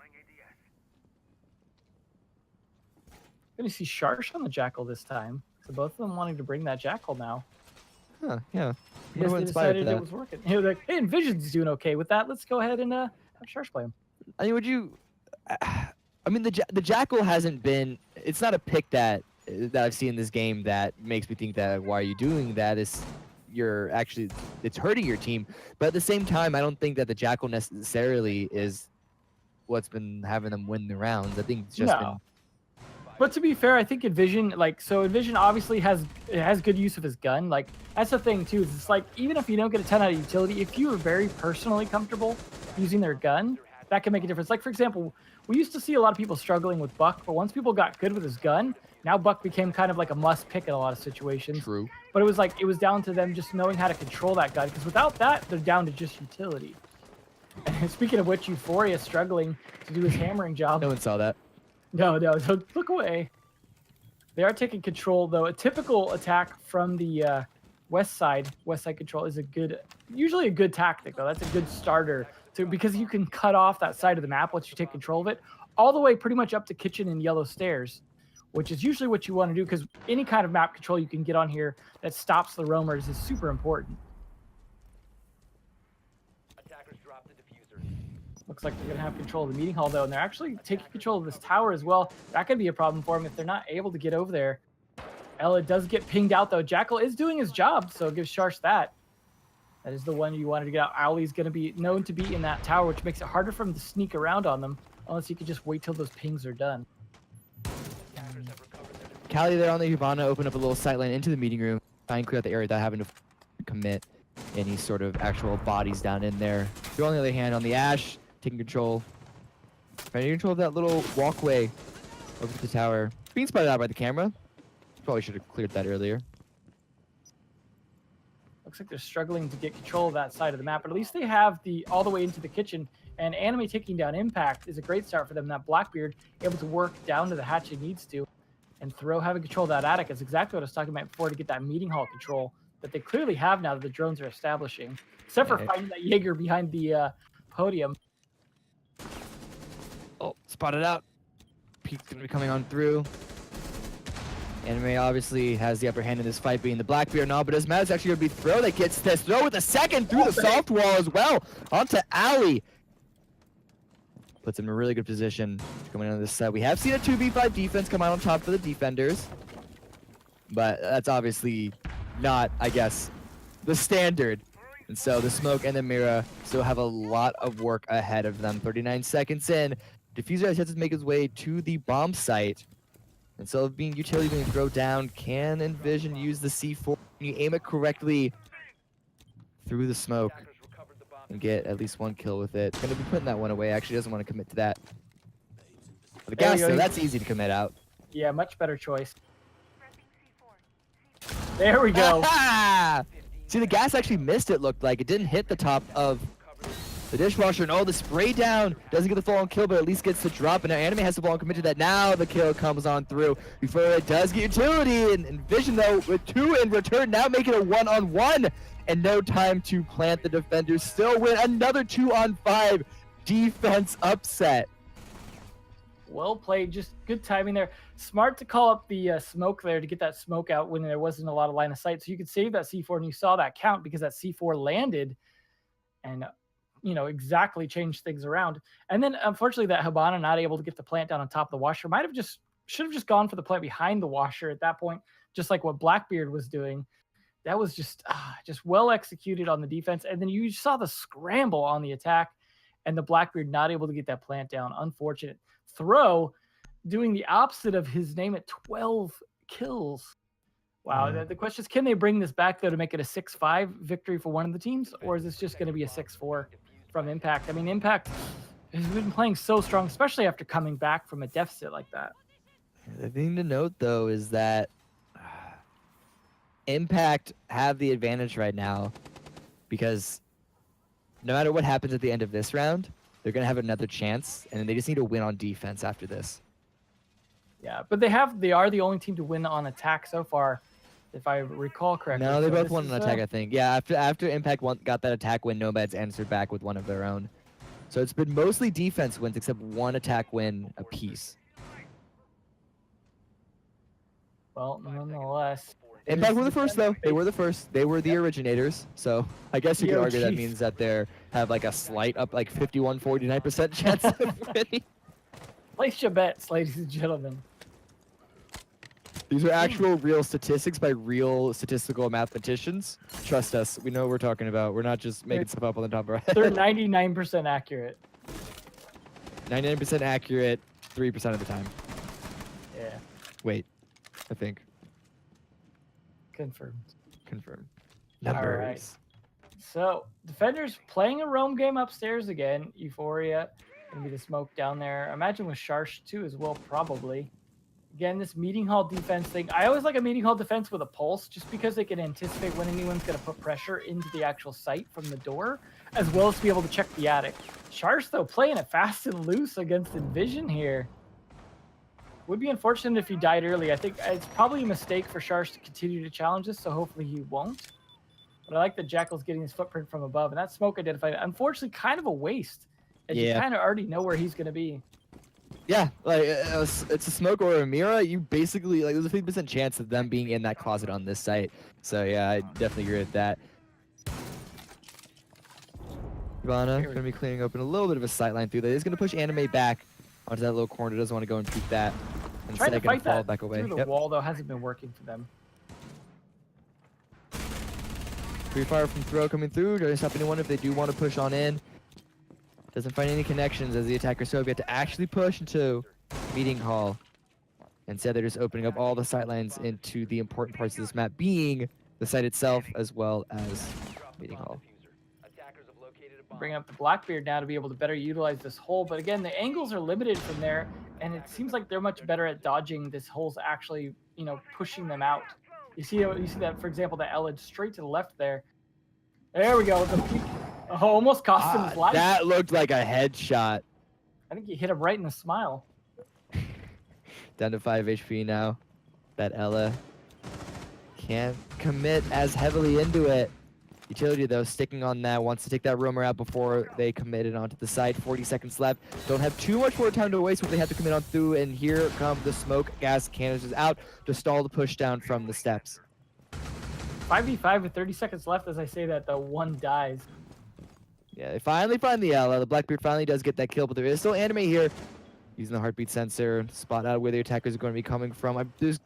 Gonna see Sharsh on the Jackal this time. So both of them wanting to bring that Jackal now. Huh, yeah. I guess What they inspired decided that? it was working. They were like, hey, Envision's doing okay with that. Let's go ahead and have Sharsh play him. I mean, would you? I mean, the Jackal hasn't been. It's not a pick that I've seen in this game that makes me think that why are you doing that? You're actually it's hurting your team. But at the same time, I don't think that the Jackal necessarily is what's been having them win the rounds. I think it's just No. But to be fair, I think Envision, Envision obviously has good use of his gun. Like, that's the thing too. Is it's like even if you don't get a 10 out of utility, if you are very personally comfortable using their gun, that can make a difference. Like for example, we used to see a lot of people struggling with Buck, but once people got good with his gun, now Buck became kind of like a must pick in a lot of situations. True. But it was down to them just knowing how to control that gun, because without that, they're down to just utility. And speaking of which, Euphoria struggling to do his hammering job. No one saw that. No, don't look away. They are taking control, though. A typical attack from the west side control is usually a good tactic, though. That's a good starter, because you can cut off that side of the map once you take control of it, all the way pretty much up to kitchen and yellow stairs, which is usually what you want to do, because any kind of map control you can get on here that stops the roamers is super important. Attackers dropped the diffuser. Looks like they're going to have control of the meeting hall, though, and they're actually taking control of this tower as well. That could be a problem for them if they're not able to get over there. Ella does get pinged out, though. Jackal is doing his job, so give Sharsh that. That is the one you wanted to get out. Owlie's going to be known to be in that tower, which makes it harder for him to sneak around on them, unless you could just wait till those pings are done. Attackers have recovered their Callie there on the Hubana opened up a little sight line into the meeting room, try and clear out the area without having to commit any sort of actual bodies down in there. You're on the other hand on the Ash, taking control. Trying to control that little walkway over to the tower. Being spotted out by the camera. Probably should have cleared that earlier. Looks like they're struggling to get control of that side of the map, but at least they have all the way into the kitchen. And Anime taking down Impact is a great start for them. That Blackbeard able to work down to the hatch he needs to, and Throw having control of that attic is exactly what I was talking about before, to get that meeting hall control that they clearly have now that the drones are establishing. Except for fighting that Jaeger behind the podium. Oh, spotted out. Pete's gonna be coming on through. Anime obviously has the upper hand in this fight, being the Blackbeard now, but as Matt's actually gonna be Throw that gets this. Throw with a second through the soft wall as well. Onto Ali. Puts him in a really good position coming on this side. We have seen a 2v5 defense come out on top for the defenders, but that's obviously not, I guess, the standard. And so the Smoke and the Mira still have a lot of work ahead of them. 39 seconds in. Diffuser has yet to make his way to the bomb site. And so being utility being thrown down, can Envision use the C4? Can you aim it correctly through the smoke attackers recovered the bomb. and get at least one kill with it? Gonna be putting that one away. Actually doesn't want to commit to that. But the There you gas, go. though, that's easy to commit out. Yeah, much better choice. There we go. See, the gas actually missed, it looked like. It didn't hit the top of the dishwasher. And oh, the spray down doesn't get the full-on kill, but at least gets the drop. And now Anime has the ball and commit to that. Now the kill comes on through before it does get utility. And Vision, though, with 2 in return, now making a 1-on-1. And no time to plant. The defenders still win another 2-on-5 defense upset. Well played, just good timing there. Smart to call up the smoke there to get that smoke out when there wasn't a lot of line of sight. So you could save that C4, and you saw that count because that C4 landed and, exactly changed things around. And then, unfortunately, that Habana not able to get the plant down on top of the washer. Should have just gone for the plant behind the washer at that point, just like what Blackbeard was doing. That was just well executed on the defense. And then you saw the scramble on the attack, and the Blackbeard not able to get that plant down. Unfortunate. Throw doing the opposite of his name at 12 kills. Wow. The question is, can they bring this back, though, to make it a 6-5 victory for one of the teams? Or is this just going to be a 6-4 from Impact? I mean, Impact has been playing so strong, especially after coming back from a deficit like that. The thing to note, though, is that Impact have the advantage right now because no matter what happens at the end of this round, they're going to have another chance, and they just need to win on defense after this. Yeah, but they are the only team to win on attack so far, if I recall correctly. No, they So both this won is, on attack, I think. Yeah, after Impact got that attack win, Nomads answered back with one of their own. So it's been mostly defense wins, except one attack win apiece. Well, nonetheless. it Impact is were the first though. defender's They were base. the first. They were the originators. So I guess you The could argue that OGs. means that they have like a slight up, like 51, 49% chance of winning. Place your bets, ladies and gentlemen. These are actual real statistics by real statistical mathematicians. Trust us, we know what we're talking about. We're not just making stuff up on the top of our They're head. 99% accurate. 99% accurate, 3% of the time. Yeah, Wait, I think. confirmed. Confirm. All Numbers. right. So, defenders playing a roam game upstairs again. Euphoria. Gonna be the smoke down there. Imagine with Sharsh too as well, probably. Again, this meeting hall defense thing. I always like a meeting hall defense with a pulse, just because they can anticipate when anyone's gonna put pressure into the actual site from the door, as well as be able to check the attic. Sharsh, though, playing it fast and loose against Envision here. Would be unfortunate if he died early. I think it's probably a mistake for Sharsh to continue to challenge this, so hopefully he won't. But I like that Jackal's getting his footprint from above, and that smoke identified. Unfortunately, kind of a waste, as you Yeah. kind of already know where he's going to be. Yeah, like it's a smoke or a Mira. You basically like there's a 50% chance of them being in that closet on this site. So yeah, I definitely agree with that. Ivana Here we gonna be cleaning open a little bit of a sight line through there. He's gonna push Anime back onto that little corner. Doesn't want to go and peek that. Trying to Instead, gonna fight fall that back away. through the Yep. wall, though, hasn't been working for them. Free fire from throw coming through. Trying to stop anyone if they do want to push on in. Doesn't find any connections as the attackers so get to actually push into meeting hall. Instead, they're just opening up all the sight lines into the important parts of this map, being the site itself as well as meeting hall. Attackers have located a bomb. Bring up the Blackbeard now to be able to better utilize this hole. But again, the angles are limited from there, and it seems like they're much better at dodging this hole's actually, pushing them out. You see that, for example, that Elledge straight to the left there. There we go. Almost cost him his life. That looked like a headshot. I think he hit him right in the smile. Down to 5 HP now. That Ella can't commit as heavily into it. Utility, though, sticking on that, wants to take that roamer out before they committed onto the side. 40 seconds left. Don't have too much more time to waste when they have to commit on through, and here come the smoke gas canisters out to stall the push down from the steps. 5v5 with 30 seconds left. As I say that, though, one dies. Yeah, they finally find the Ella. The Blackbeard finally does get that kill, but there is still Anime here. Using the heartbeat sensor to spot out where the attackers are going to be coming from. I'm pretty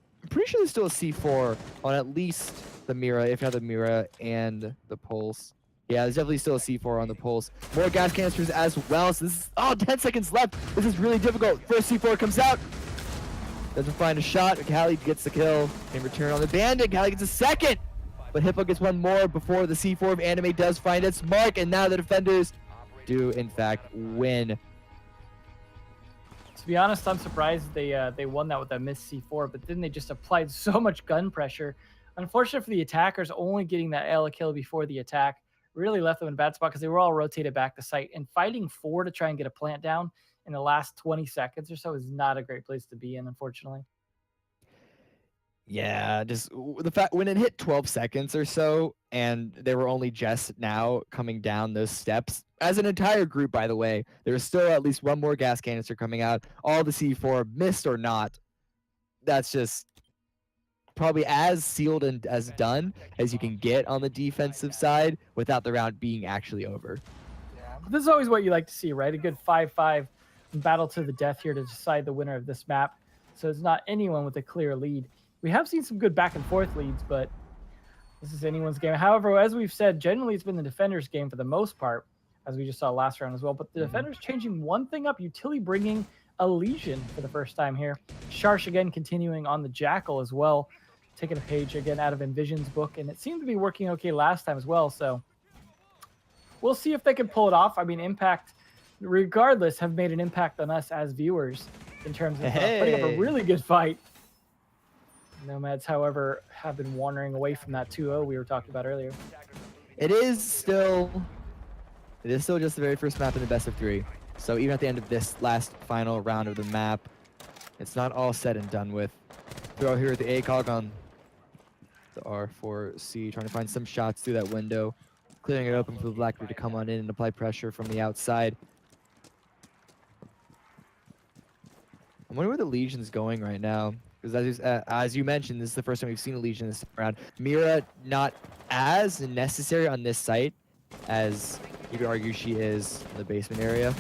sure there's still a C4 on at least the Mira, if not the Mira and the Pulse. Yeah, there's definitely still a C4 on the Pulse. More gas canisters as well. So this is 10 seconds left. This is really difficult. First C4 comes out. Doesn't find a shot. Callie gets the kill in return on the Bandit. Callie gets a second. But Hippo gets one more before the C4 of Anime does find its mark. And now the defenders do, in fact, win. To be honest, I'm surprised they won that with that missed C4, but then they just applied so much gun pressure. Unfortunate for the attackers, only getting that Ella kill before the attack really left them in a bad spot because they were all rotated back to site. And fighting 4 to try and get a plant down in the last 20 seconds or so is not a great place to be in, unfortunately. Yeah, just the fact when it hit 12 seconds or so, and they were only just now coming down those steps, as an entire group, by the way, there was still at least one more gas canister coming out. All the C4, missed or not, that's just probably as sealed and as done as you can get on the defensive side without the round being actually over. Yeah, but this is always what you like to see, right? A good 5-5 battle to the death here to decide the winner of this map. So it's not anyone with a clear lead. We have seen some good back and forth leads, but this is anyone's game. However, as we've said, generally it's been the defenders' game for the most part, as we just saw last round as well. But the defenders changing one thing up, Utility bringing a Legion for the first time here. Sharsh again continuing on the Jackal as well, taking a page again out of Envision's book, and it seemed to be working okay last time as well. So we'll see if they can pull it off. I mean, Impact, regardless, have made an impact on us as viewers in terms of putting up a really good fight. Nomads, however, have been wandering away from that 2-0 we were talking about earlier. It is still just the very first map in the best of 3. So even at the end of this last final round of the map, it's not all said and done with. Throw here at the ACOG on the R4C, trying to find some shots through that window, clearing it open for the Blackbeard to come on in and apply pressure from the outside. I wonder where the Legion's going right now. Because as you mentioned, this is the first time we've seen a Legion this round. Mira not as necessary on this site as you could argue she is in the basement area.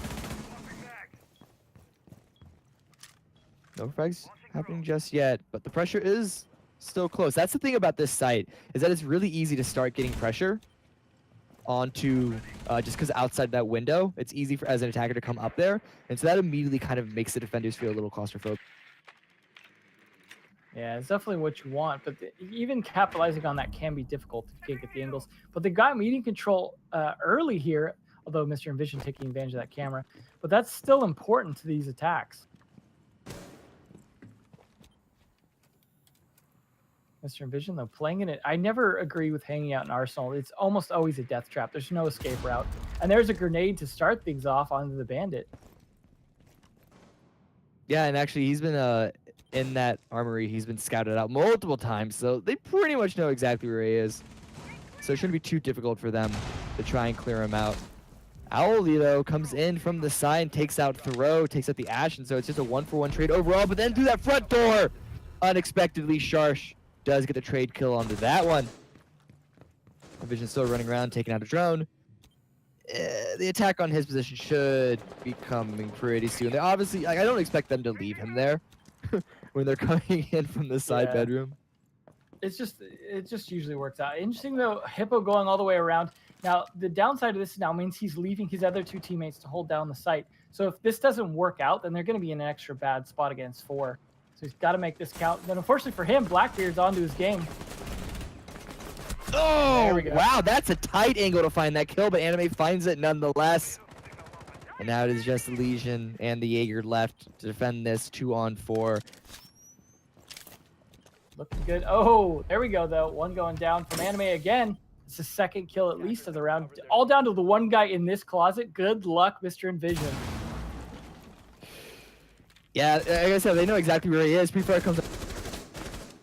No frags happening just yet, but the pressure is still close. That's the thing about this site, is that it's really easy to start getting pressure onto just because outside that window, it's easy for as an attacker to come up there, and so that immediately kind of makes the defenders feel a little claustrophobic. Yeah, it's definitely what you want, but even capitalizing on that can be difficult if you can't get the angles. But they got meeting control early here, although Mr. Envision taking advantage of that camera. But that's still important to these attacks. Mr. Envision, though, playing in it. I never agree with hanging out in Arsenal. It's almost always a death trap. There's no escape route. And there's a grenade to start things off onto the bandit. Yeah, and actually he's been in that armory, he's been scouted out multiple times, so they pretty much know exactly where he is. So it shouldn't be too difficult for them to try and clear him out. Owly, though, comes in from the side, takes out Thoreau, takes out the Ash, and so it's just a 1-for-1 trade overall, but then through that front door, unexpectedly, Sharsh does get the trade kill onto that one. Vision still running around, taking out a drone. The attack on his position should be coming pretty soon. They obviously, I don't expect them to leave him there when they're coming in from the side bedroom. It just usually works out. Interesting though, Hippo going all the way around. Now the downside of this now means he's leaving his other two teammates to hold down the site. So if this doesn't work out, then they're going to be in an extra bad spot against 4. So he's got to make this count. But unfortunately for him, Blackbeard's onto his game. Oh, wow, that's a tight angle to find that kill, but Anime finds it nonetheless. And now it is just the Legion and the Jaeger left to defend this 2-on-4. Looking good. Oh, there we go, though. One going down from Anime again. It's the second kill at least of the round. All down to the one guy in this closet. Good luck, Mr. Envision. Yeah, like I said, they know exactly where he is. Pre-fire comes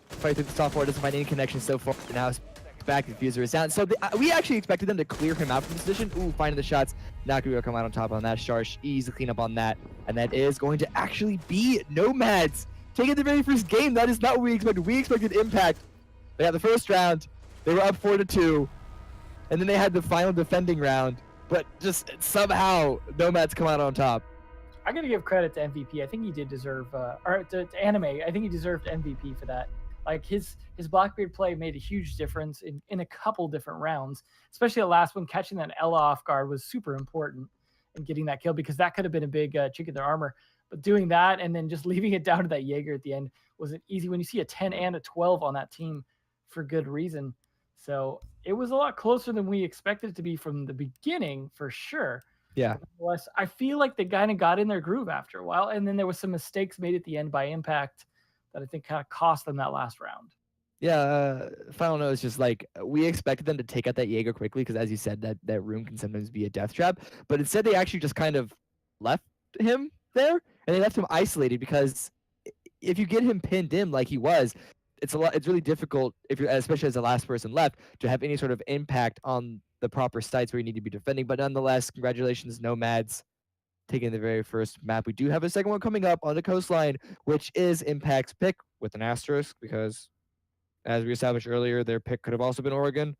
fight through the top floor, doesn't find any connection so far. Now it's back, the diffuser is down. So we actually expected them to clear him out from the position. Ooh, finding the shots. Not going to come out on top on that. Sharsh, easy clean up on that. And that is going to actually be Nomads. Taking the very first game. That is not what we expected. We expected Impact. They had the first round. They were up 4-2. And then they had the final defending round. But just somehow, Nomads come out on top. I got to give credit to MVP. I think he did deserve, or to Anime. I think he deserved MVP for that. Like his Blackbeard play made a huge difference in a couple different rounds, especially the last one. Catching that Ella off guard was super important in getting that kill, because that could have been a big chink in their armor. But doing that and then just leaving it down to that Jaeger at the end wasn't easy when you see a 10 and a 12 on that team for good reason. So it was a lot closer than we expected it to be from the beginning, for sure. Yeah. Nonetheless, I feel like they kind of got in their groove after a while, and then there was some mistakes made at the end by Impact that I think kind of cost them that last round. Yeah, final note is just like, we expected them to take out that Jaeger quickly because, as you said, that room can sometimes be a death trap. But instead, they actually just kind of left him there, and they left him isolated, because if you get him pinned in like he was, it's really difficult, if you're, especially as the last person left, to have any sort of impact on the proper sites where you need to be defending. But nonetheless, congratulations, Nomads, taking the very first map. We do have a second one coming up on the coastline, which is Impact's pick with an asterisk, because as we established earlier, their pick could have also been Oregon.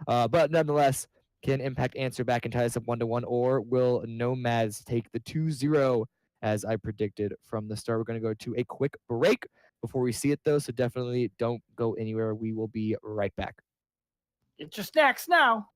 But nonetheless, can Impact answer back and tie us up 1-1, or will Nomads take the 2-0 as I predicted from the start? We're going to go to a quick break before we see it, though, so definitely don't go anywhere. We will be right back. Get your snacks now.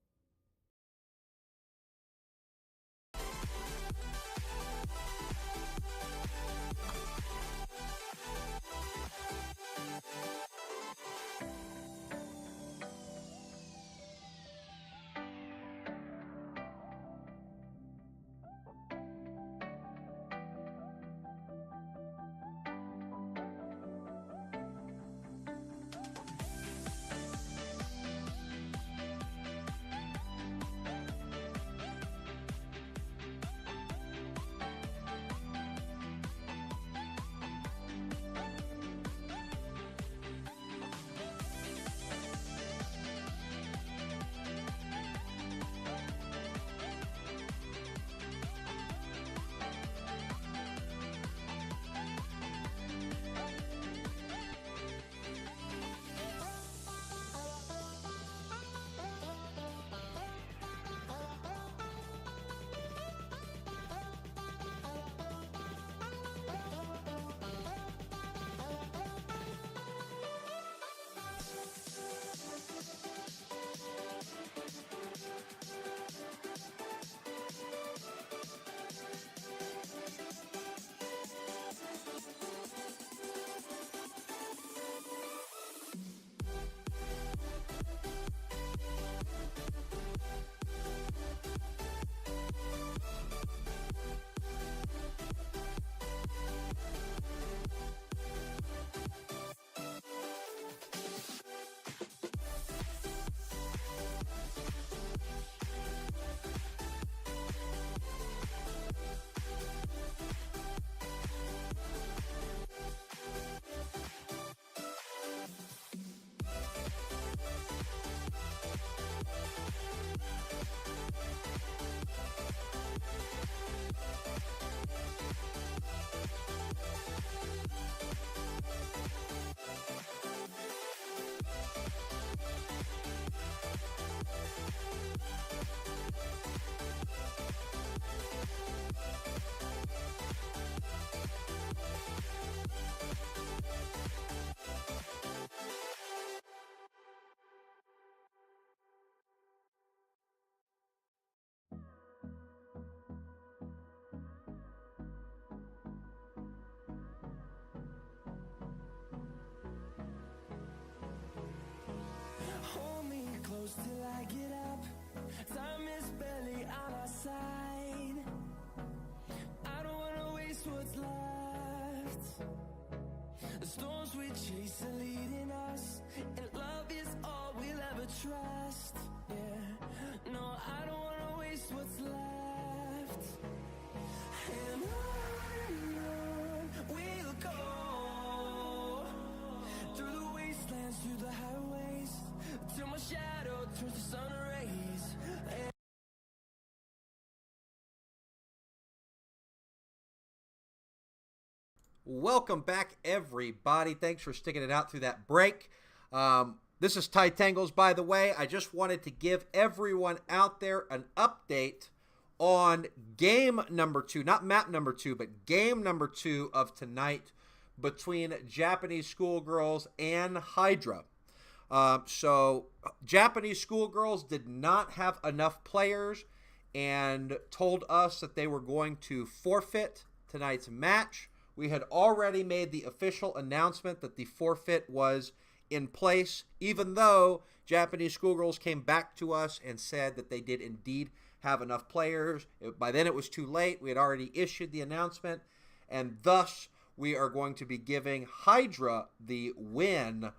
Time is barely on our side. I don't wanna waste what's left. The storms we chase are leading us, and love is all we'll ever trust. Yeah, no, I don't wanna waste what's left. And on we'll go, through the wastelands, through the highways, till my shadow turns to sun rays. Welcome back, everybody. Thanks for sticking it out through that break. This is Ty Tangles, by the way. I just wanted to give everyone out there an update on game number 2, not map number 2, but game number 2 of tonight between Japanese Schoolgirls and Hydra. So Japanese Schoolgirls did not have enough players and told us that they were going to forfeit tonight's match. We had already made the official announcement that the forfeit was in place, even though Japanese Schoolgirls came back to us and said that they did indeed have enough players. By then it was too late. We had already issued the announcement, and thus we are going to be giving Hydra the win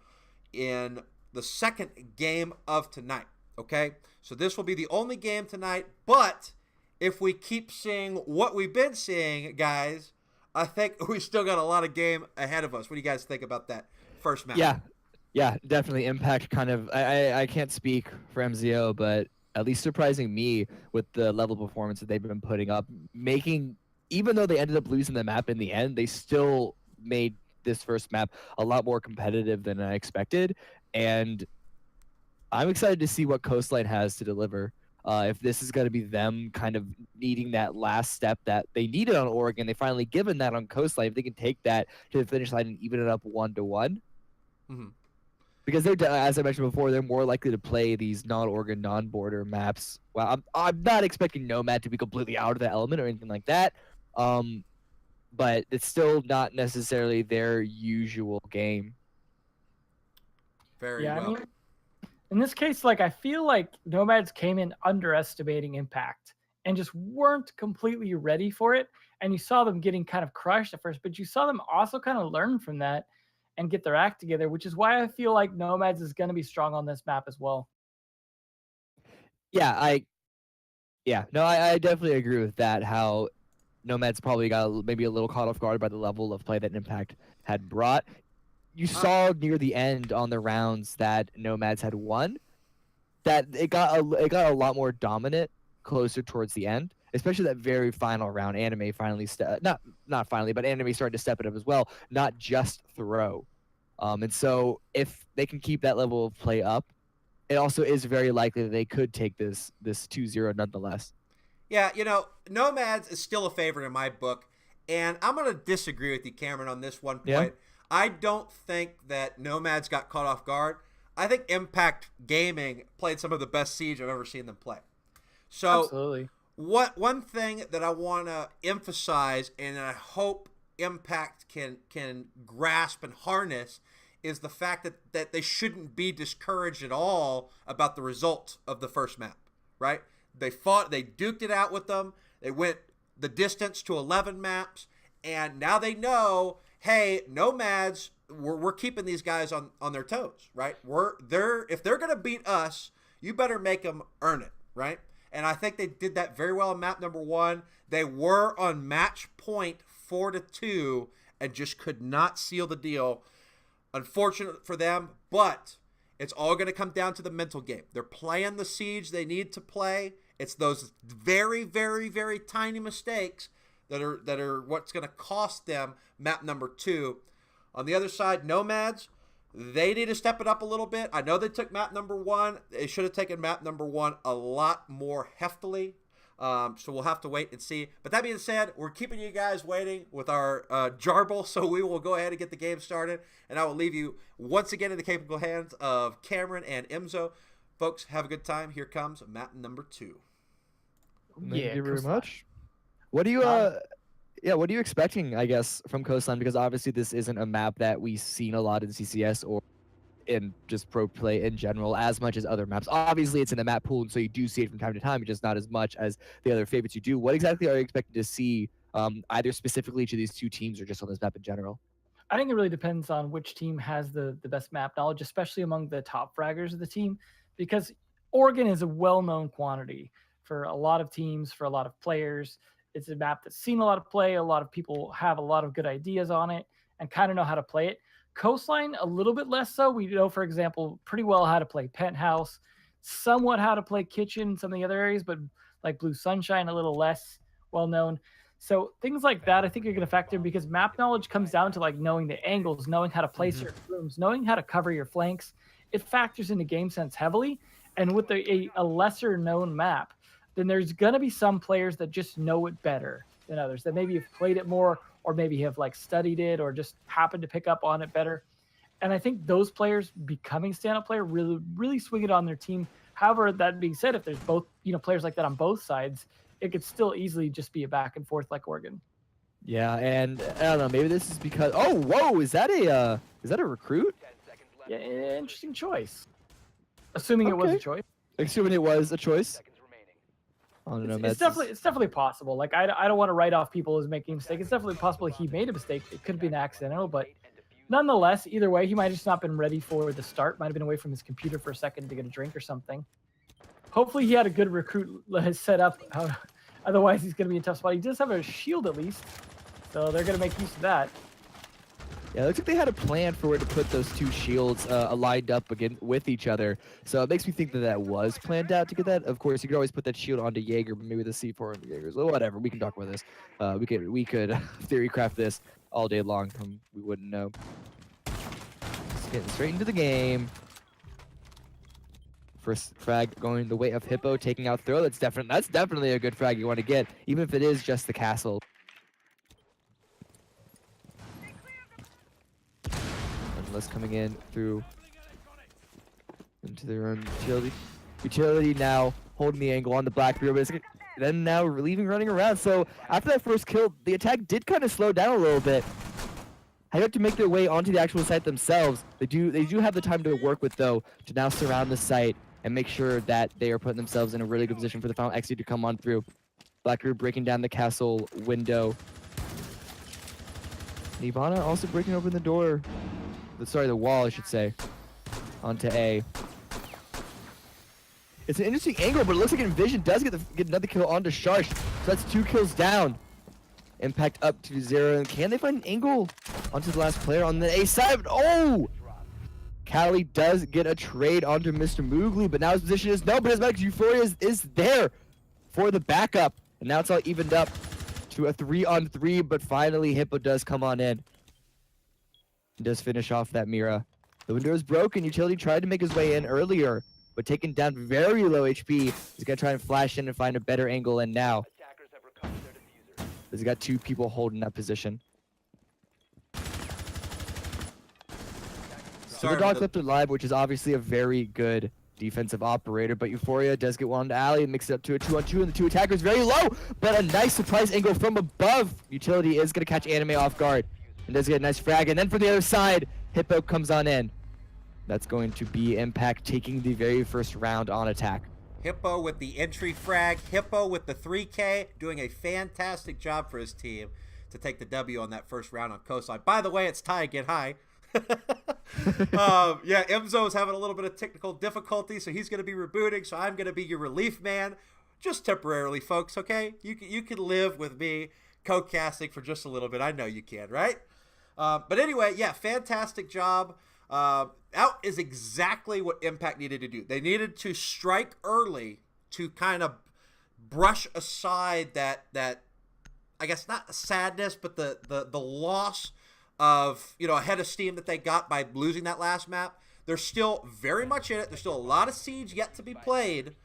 in the second game of tonight, okay? So this will be the only game tonight, but if we keep seeing what we've been seeing, guys, I think we still got a lot of game ahead of us. What do you guys think about that first match? Yeah, definitely. Impact kind of, I can't speak for MZO, but at least surprising me with the level of performance that they've been putting up, making, even though they ended up losing the map in the end, they still made this first map a lot more competitive than I expected. And I'm excited to see what Coastline has to deliver. If this is going to be them kind of needing that last step that they needed on Oregon, they finally given that on Coastline. If they can take that to the finish line and even it up 1-1, because they're, as I mentioned before, they're more likely to play these non-Oregon, non-border maps. Well, I'm not expecting Nomad to be completely out of the element or anything like that, but it's still not necessarily their usual game. Very well. I mean, in this case, like, I feel like Nomads came in underestimating Impact and just weren't completely ready for it. And you saw them getting kind of crushed at first, but you saw them also kind of learn from that and get their act together, which is why I feel like Nomads is going to be strong on this map as well. I definitely agree with that, how Nomads probably got maybe a little caught off guard by the level of play that Impact had brought. You saw near the end on the rounds that Nomads had won, that it got a lot more dominant closer towards the end, especially that very final round. Anime finally not finally, but Anime started to step it up as well, not just throw. And so if they can keep that level of play up, it also is very likely that they could take this 2-0 nonetheless. Yeah, you know, Nomads is still a favorite in my book, and I'm going to disagree with you, Cameron, on this one point. Yeah. I don't think that Nomads got caught off guard. I think Impact Gaming played some of the best Siege I've ever seen them play. So Absolutely. one thing that I want to emphasize, and I hope Impact can grasp and harness, is the fact that they shouldn't be discouraged at all about the result of the first map, right? They fought, they duked it out with them. They went the distance to 11 maps, and now they know, hey, Nomads, we're keeping these guys on their toes, right? If they're gonna beat us, you better make them earn it, right? And I think they did that very well in map number 1. They were on match point 4-2 and just could not seal the deal. Unfortunate for them, but it's all going to come down to the mental game. They're playing the Siege they need to play. It's those very, very, very tiny mistakes that are what's going to cost them map number 2. On the other side, Nomads, they need to step it up a little bit. I know they took map number 1. They should have taken map number 1 a lot more heftily. So we'll have to wait and see. But that being said, we're keeping you guys waiting with our jarble, so we will go ahead and get the game started. And I will leave you once again in the capable hands of Cameron and Imzo. Folks, have a good time. Here comes map number 2. Thank you very Coastline. much. What do you what are you expecting, I guess, from Coastline? Because obviously this isn't a map that we've seen a lot in CCS or in just pro play in general as much as other maps. Obviously, it's in the map pool, and so you do see it from time to time, just not as much as the other favorites you do. What exactly are you expecting to see, either specifically to these two teams or just on this map in general? I think it really depends on which team has the best map knowledge, especially among the top fraggers of the team, because Oregon is a well-known quantity for a lot of teams, for a lot of players. It's a map that's seen a lot of play. A lot of people have a lot of good ideas on it and kind of know how to play it. Coastline, a little bit less so. We know, for example, pretty well how to play Penthouse, somewhat how to play Kitchen, some of the other areas, but like Blue Sunshine, a little less well known. So things like that, I think, are going to factor because map knowledge comes down to like knowing the angles, knowing how to play certain rooms, knowing how to cover your flanks. It factors into game sense heavily. And with a lesser known map, then there's going to be some players that just know it better than others, that maybe have played it more or maybe have like studied it or just happened to pick up on it better. And I think those players becoming stand-up player really swing it on their team. However, that being said, if there's both, players like that on both sides, it could still easily just be a back and forth like Oregon. Yeah, and I don't know, maybe this is because whoa, is that a recruit? Yeah, interesting choice. Assuming it was a choice. Assuming it was a choice. I don't know, it's definitely possible. Like I don't want to write off people as making a mistake. It's definitely possible he made a mistake. It could be an accidental, but nonetheless, either way, he might have just not been ready for the start. Might have been away from his computer for a second to get a drink or something. Hopefully he had a good recruit set up. Otherwise, he's going to be in a tough spot. He does have a shield at least, so they're going to make use of that. Yeah, it looks like they had a plan for where to put those two shields aligned up again with each other. So it makes me think that was planned out to get that. Of course, you could always put that shield onto Jaeger, but maybe the C4 onto Jaeger's. Well, whatever. We can talk about this. We could theory craft this all day long. We wouldn't know. Just getting straight into the game. First frag going the way of Hippo, taking out Throw. That's definitely a good frag you want to get, even if it is just the castle. Unless coming in through into their own utility. Utility now holding the angle on the Blackbeard, but then now running around. So after that first kill, the attack did kind of slow down a little bit. They have to make their way onto the actual site themselves. They do have the time to work with, though, to now surround the site and make sure that they are putting themselves in a really good position for the final exit to come on through. Blackbeard breaking down the castle window. Nibana also breaking open the door. Sorry, the wall, I should say, onto A. It's an interesting angle, but it looks like Envision does get another kill onto Sharsh. So that's 2 kills down. Impact up to 0. And can they find an angle onto the last player on the A side? Oh! Cali does get a trade onto Mr. Moogly, but now his position is no, but his Max Euphoria is there for the backup. And now it's all evened up to a 3-on-3, but finally Hippo does come on in. He does finish off that Mira. The window is broken. Utility tried to make his way in earlier, but taken down very low HP. He's going to try and flash in and find a better angle, and now he's got 2 people holding that position. So the dog left alive, which is obviously a very good defensive operator, but Euphoria does get one on to Alley and mix it up to a 2-on-2, and the 2 attackers very low, but a nice surprise angle from above. Utility is going to catch Anime off guard and does get a nice frag, and then from the other side, Hippo comes on in. That's going to be Impact taking the very first round on attack. Hippo with the entry frag, Hippo with the 3K, doing a fantastic job for his team to take the W on that first round on Coastline. By the way, it's Ty, get high. Yeah, Emzo's having a little bit of technical difficulty, so he's going to be rebooting, so I'm going to be your relief man, just temporarily, folks, okay? You can live with me co-casting for just a little bit. I know you can, right? But anyway, yeah, fantastic job. Out is exactly what Impact needed to do. They needed to strike early to kind of brush aside that I guess not sadness, but the loss of, a head of steam that they got by losing that last map. They're still very much in it. There's still a lot of siege yet to be played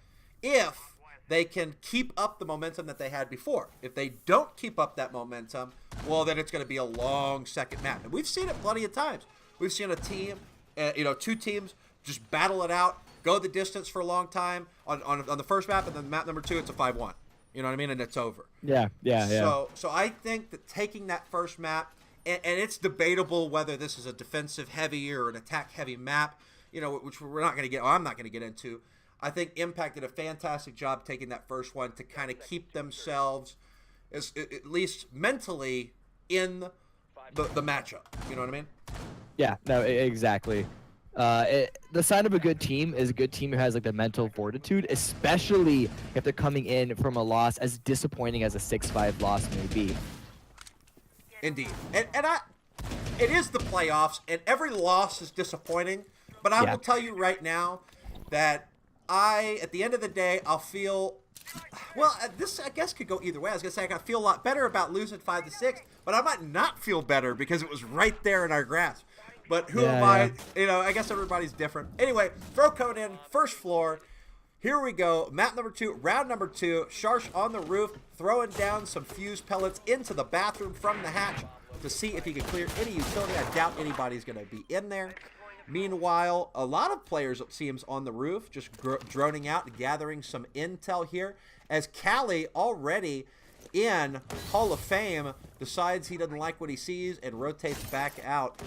if they can keep up the momentum that they had before. If they don't keep up that momentum, well, then it's going to be a long second map. And we've seen it plenty of times. We've seen a team, 2 teams just battle it out, go the distance for a long time on the first map, and then map number 2, it's a 5-1. You know what I mean? And it's over. Yeah. So I think that taking that first map and it's debatable whether this is a defensive heavy or an attack heavy map, you know, which we're not going to get, or I'm not going to get into. I think Impact did a fantastic job taking that first one to kind of keep themselves, at least mentally, in the matchup. You know what I mean? Yeah, no, exactly. The sign of a good team is a good team who has like the mental fortitude, especially if they're coming in from a loss as disappointing as a 6-5 loss may be. Indeed. And it is the playoffs, and every loss is disappointing, but I will tell you right now that at the end of the day, I'll feel, well, this I guess could go either way. I was going to say I feel a lot better about losing 5-6, but I might not feel better because it was right there in our grasp. But who am I? You know, I guess everybody's different. Anyway, throw code in, first floor. Here we go. Map number 2, round number 2. Sharsh on the roof, throwing down some fuse pellets into the bathroom from the hatch to see if he can clear any utility. I doubt anybody's going to be in there. Meanwhile, a lot of players, it seems, on the roof, just droning out, gathering some intel here, as Callie, already in Hall of Fame, decides he doesn't like what he sees and rotates back out.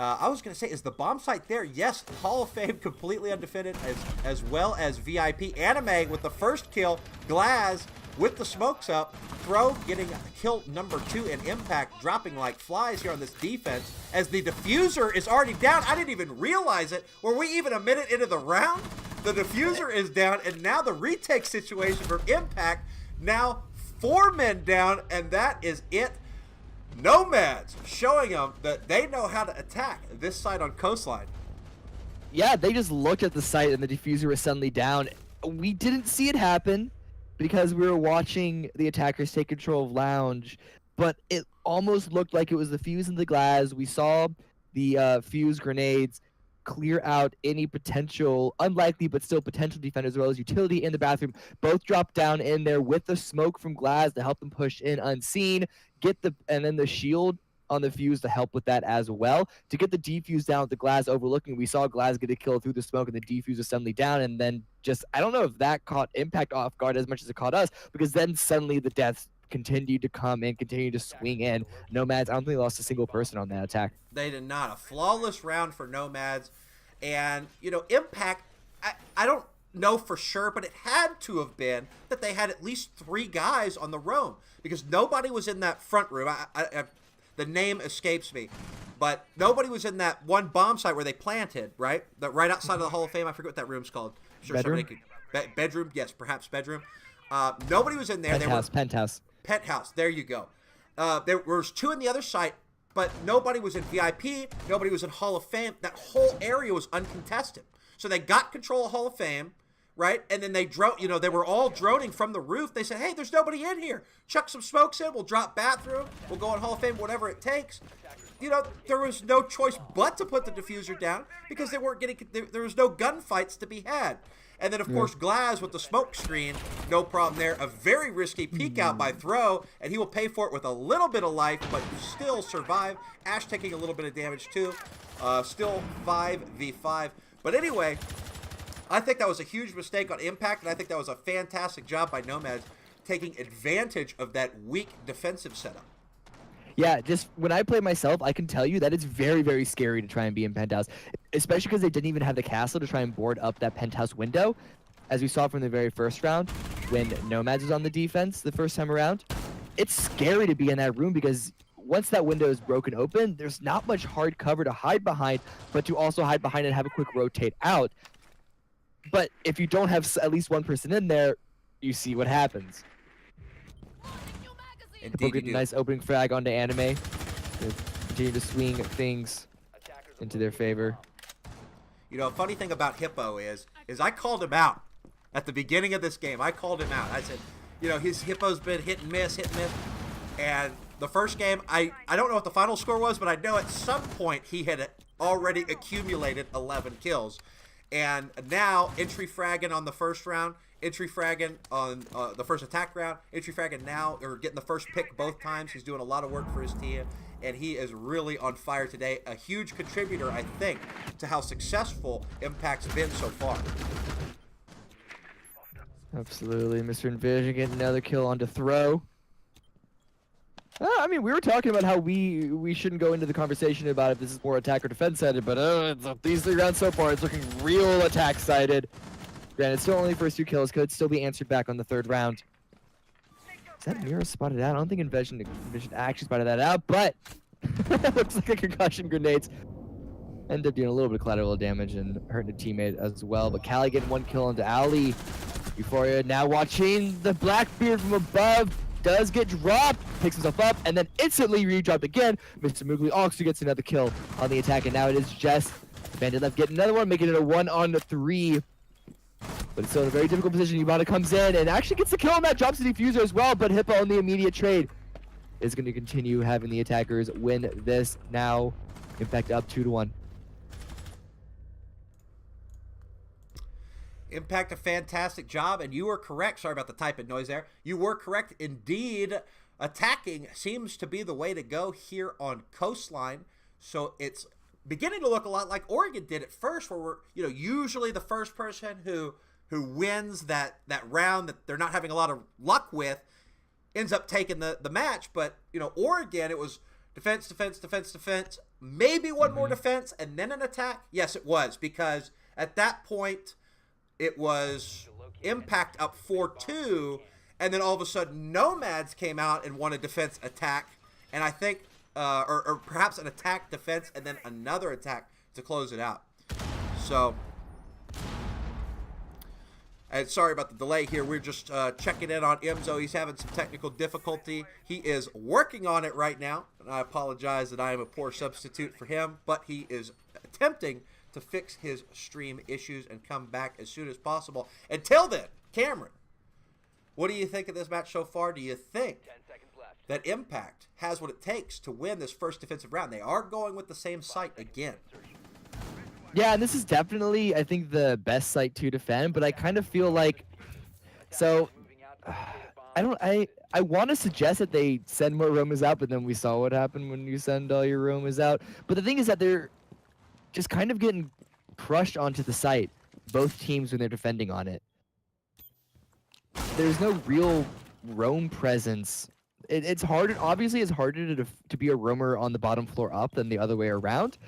I was going to say, is the bomb site there? Yes, Hall of Fame completely undefended, as well as VIP. Anime with the first kill. Glaz with the smokes up. Throw getting kill number 2 in Impact, dropping like flies here on this defense, as the diffuser is already down. I didn't even realize it. Were we even a minute into the round? The diffuser is down, and now the retake situation for Impact. Now 4 men down, and that is it. Nomads showing them that they know how to attack this side on Coastline. Yeah, they just looked at the site and the diffuser was suddenly down. We didn't see it happen because we were watching the attackers take control of Lounge, but it almost looked like it was the fuse and the glass. We saw the fuse grenades clear out any potential, unlikely but still potential defenders, as well as utility in the bathroom. Both dropped down in there with the smoke from glass to help them push in unseen. And then the shield on the fuse to help with that as well. To get the defuse down with the glass overlooking, we saw glass get a kill through the smoke and the defuse was suddenly down, and then just, I don't know if that caught Impact off guard as much as it caught us, because then suddenly the deaths continued to come in, continued to swing in. Nomads, I don't think they lost a single person on that attack. They did not. A flawless round for Nomads. And, you know, Impact, I don't know for sure, but it had to have been that they had at least 3 guys on the roam, because nobody was in that front room. The name escapes me, but nobody was in that one bomb site where they planted, right? Right outside of the Hall of Fame. I forget what that room's called. I'm sure bedroom? Somebody could, bedroom? Yes, perhaps bedroom. Nobody was in there. Penthouse. Penthouse. There you go. There was 2 in the other site, but nobody was in VIP. Nobody was in Hall of Fame. That whole area was uncontested. So they got control of Hall of Fame, right? And then they they were all droning from the roof. They said, hey, there's nobody in here. Chuck some smokes in. We'll drop bathroom. We'll go in Hall of Fame, whatever it takes. You know, there was no choice but to put the diffuser down because they weren't there was no gunfights to be had. And then, of course, Glaz with the smoke screen, no problem there. A very risky peek out by Throw, and he will pay for it with a little bit of life, but still survive. Ash taking a little bit of damage, too. Still 5v5. But anyway, I think that was a huge mistake on Impact, and I think that was a fantastic job by Nomads taking advantage of that weak defensive setup. Yeah, just when I play myself, I can tell you that it's very, very scary to try and be in Penthouse, especially because they didn't even have the castle to try and board up that Penthouse window, as we saw from the very first round when Nomads was on the defense the first time around. It's scary to be in that room because once that window is broken open, there's not much hard cover to hide behind, but to also hide behind and have a quick rotate out. But if you don't have at least one person in there, you see what happens. Indeed, Get a nice opening frag onto Anime. They continue to swing things into their favor. You know, a funny thing about Hippo is I called him out at the beginning of this game. I called him out. I said, you know, Hippo's been hit and miss. And the first game, I don't know what the final score was, but I know at some point he had already accumulated 11 kills. And now, entry fragging on the first round, entry fragging on the first attack round, entry fragging now, or getting the first pick both times. He's doing a lot of work for his team, and he is really on fire today. A huge contributor, I think, to how successful Impact's been so far. Absolutely. Mr. Envision getting another kill onto Throw. I mean, we were talking about how we shouldn't go into the conversation about if this is more attack or defense sided, but these 3 rounds so far, it's looking real attack sided. Granted, still only first 2 kills, could still be answered back on the 3rd round. Is that Mira spotted out? I don't think Invasion actually spotted that out, but looks like a concussion grenades. Ended up doing a little bit of collateral damage and hurting a teammate as well. But Callie getting 1 kill into Ali. Euphoria now watching the Blackbeard from above. Does get dropped, picks himself up, and then instantly re-dropped again. Mr. Moogly also gets another kill on the attack, and now it is just Bandit left getting another one, making it a 1-on-3. But it's still in a very difficult position. Yubana comes in and actually gets the kill on that, drops the diffuser as well, but Hippo on the immediate trade is going to continue having the attackers win this now. Impact up 2-1. Impact, a fantastic job, and you were correct. Sorry about the typing noise there. You were correct indeed. Attacking seems to be the way to go here on Coastline. So it's beginning to look a lot like Oregon did at first, where we're, usually the first person who wins that round that they're not having a lot of luck with ends up taking the match. But, Oregon, it was defense, defense, defense, defense, maybe one more defense, and then an attack. Yes, it was, because at that point, it was Impact up 4-2, and then all of a sudden Nomads came out and won a defense attack, and I think, or perhaps an attack defense and then another attack to close it out. So, and sorry about the delay here. We're just checking in on Imzo. He's having some technical difficulty. He is working on it right now, and I apologize that I am a poor substitute for him, but he is attempting to fix his stream issues and come back as soon as possible. Until then, Cameron, what do you think of this match so far? Do you think 10 seconds left. that Impact has what it takes to win this first defensive round? They are going with the same site again. Yeah, and this is definitely, I think, the best site to defend, but I kind of feel like, so, I want to suggest that they send more roamers out, but then we saw what happened when you send all your roamers out. But the thing is that they're just kind of getting crushed onto the site, both teams, when they're defending on it. There's no real roam presence. It's hard. Obviously, it's harder to be a roamer on the bottom floor up than the other way around.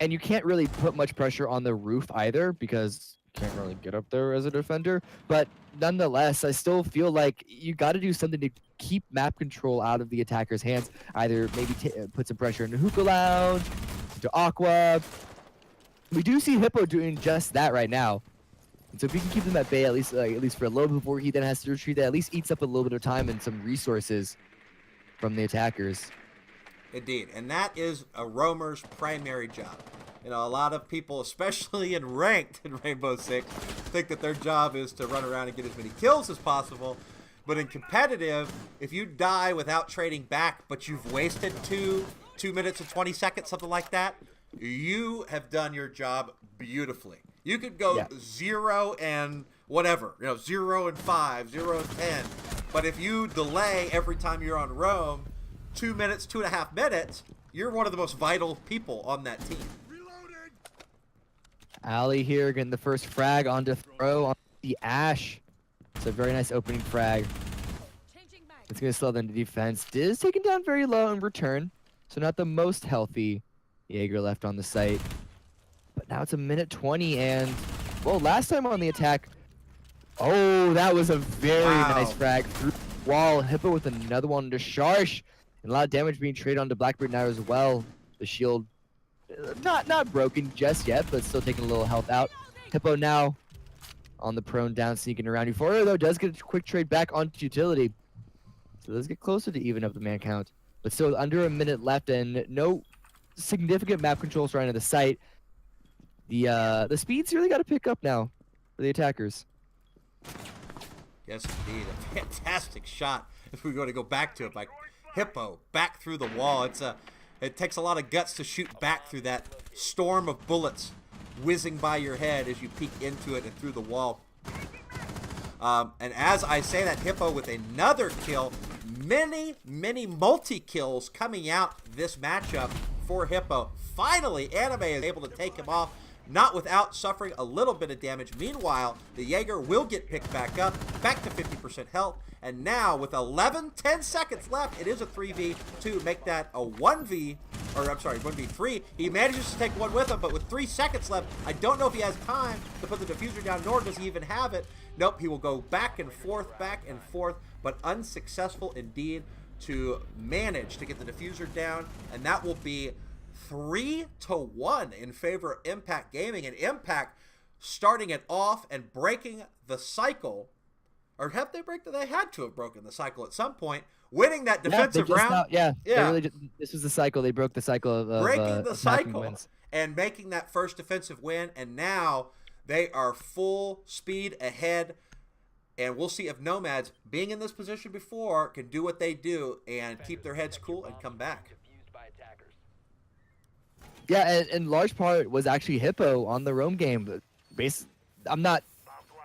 And you can't really put much pressure on the roof either, because you can't really get up there as a defender. But nonetheless, I still feel like you got to do something to keep map control out of the attacker's hands. Either maybe put some pressure into Hookah Lounge, to Aqua. We do see Hippo doing just that right now. And so if we can keep them at bay at least for a little bit before he then has to retreat, that at least eats up a little bit of time and some resources from the attackers. Indeed, and that is a roamer's primary job. A lot of people, especially in ranked in Rainbow Six, think that their job is to run around and get as many kills as possible. But in competitive, if you die without trading back, but you've wasted 2 minutes and 20 seconds, something like that, you have done your job beautifully. You could go 0 and whatever, 0 and 5, 0 and 10. But if you delay every time you're on roam 2 minutes, 2.5 minutes, you're one of the most vital people on that team. Ali here getting the first frag onto throw on the Ash. It's a very nice opening frag. It's going to slow them to defense. Diz taken down very low in return, so not the most healthy Jaeger left on the site. But now it's a minute 20, and, well, last time on the attack, oh, that was a very nice frag through the wall. Hippo with another one to Sharsh, and a lot of damage being traded onto Blackbeard now as well. The shield not broken just yet, but still taking a little health out. Hippo now on the prone down, sneaking around. Euphoria, though, does get a quick trade back onto utility. So let's get closer to even up the man count. But still under a minute left, and no significant map control surrounding the site. The speed's really got to pick up now for the attackers. Yes, indeed. A fantastic shot. If we're going to go back to it, by Hippo back through the wall. It takes a lot of guts to shoot back through that storm of bullets whizzing by your head as you peek into it and through the wall. And as I say that, Hippo with another kill. Many multi-kills coming out this matchup for Hippo. Finally, Anime is able to take him off. not without suffering a little bit of damage. Meanwhile, the Jaeger will get picked back up, back to 50% health. And now with 10 seconds left, it is a 3v2, make that a 1v3. He manages to take one with him, but with 3 seconds left, I don't know if he has time to put the diffuser down, nor does he even have it. Nope, he will go back and forth, but unsuccessful indeed to manage to get the diffuser down. And that will be 3-1 in favor of Impact Gaming. And Impact starting it off and breaking the cycle. Or have they they had to have broken the cycle at some point, winning that defensive round. This was the cycle. They broke the cycle of breaking the cycle wins. and making that first defensive win. And now they are full speed ahead. And we'll see if Nomads, being in this position before, can do what they do and keep their heads cool and come back. Yeah, and large part was actually Hippo on the roam game. I'm not.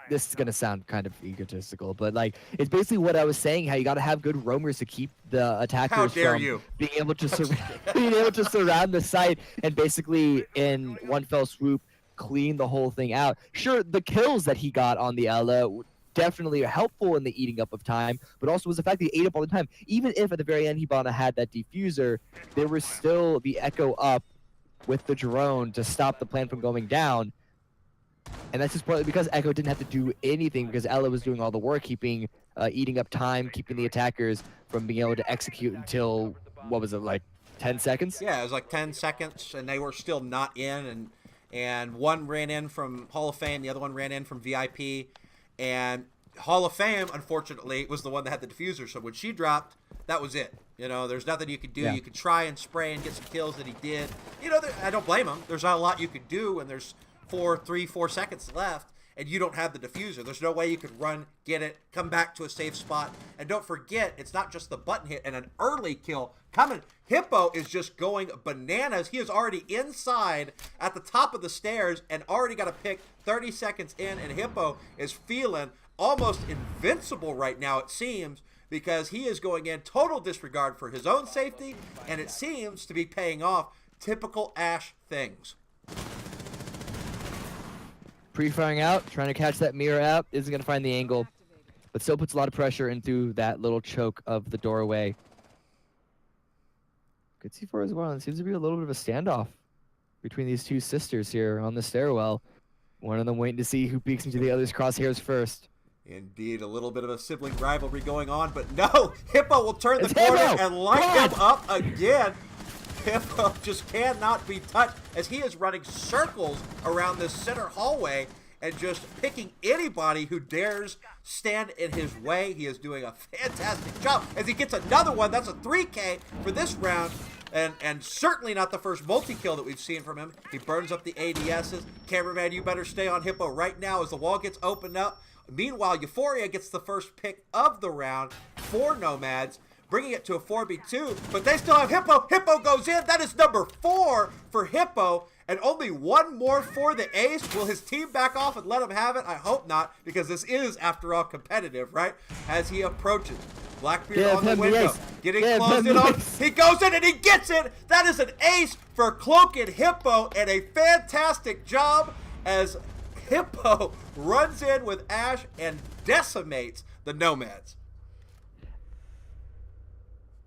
This is gonna sound kind of egotistical, but like it's basically what I was saying. How you got to have good roamers to keep the attackers from being able to surround the site and basically in one fell swoop clean the whole thing out. Sure, the kills that he got on the Ella definitely helpful in the eating up of time, but also was the fact that he ate up all the time. Even if at the very end Hibana had that diffuser, there was still the echo up with the drone to stop the plan from going down. And that's just partly because Echo didn't have to do anything because Ella was doing all the work, eating up time, keeping the attackers from being able to execute until, what was it, like 10 seconds? Yeah, it was like 10 seconds, and they were still not in. And one ran in from Hall of Fame, the other one ran in from VIP. And Hall of Fame, unfortunately, was the one that had the diffuser. So when she dropped, that was it. You know, there's nothing you could do. Yeah. You could try and spray and get some kills that he did. You know, I don't blame him. There's not a lot you could do when there's 4 seconds left and you don't have the diffuser. There's no way you could run, get it, come back to a safe spot. And don't forget, it's not just the button hit and an early kill coming. Hippo is just going bananas. He is already inside at the top of the stairs and already got a pick 30 seconds in, and Hippo is feeling almost invincible right now, it seems, because he is going in total disregard for his own safety, and it seems to be paying off. Typical Ash things. Pre-firing out, trying to catch that mirror out, isn't going to find the angle, but still puts a lot of pressure into that little choke of the doorway. Good C4 as well, and it seems to be a little bit of a standoff between these two sisters here on the stairwell. One of them waiting to see who peeks into the other's crosshairs first. Indeed, a little bit of a sibling rivalry going on, but no, Hippo will turn the corner and light him up again. Hippo just cannot be touched as he is running circles around this center hallway and just picking anybody who dares stand in his way. He is doing a fantastic job as he gets another one. That's a 3K for this round, and certainly not the first multi-kill that we've seen from him. He burns up the ADSs. Cameraman, you better stay on Hippo right now as the wall gets opened up. Meanwhile, Euphoria gets the first pick of the round for Nomads, bringing it to a 4v2, but they still have Hippo. Hippo goes in. That is number 4 for Hippo, and only one more for the ace. Will his team back off and let him have it? I hope not, because this is, after all, competitive, right? As he approaches. Blackbeard on the window, getting closed in on. He goes in and he gets it. That is an ace for Cloak and Hippo, and a fantastic job as Hippo runs in with Ash and decimates the Nomads.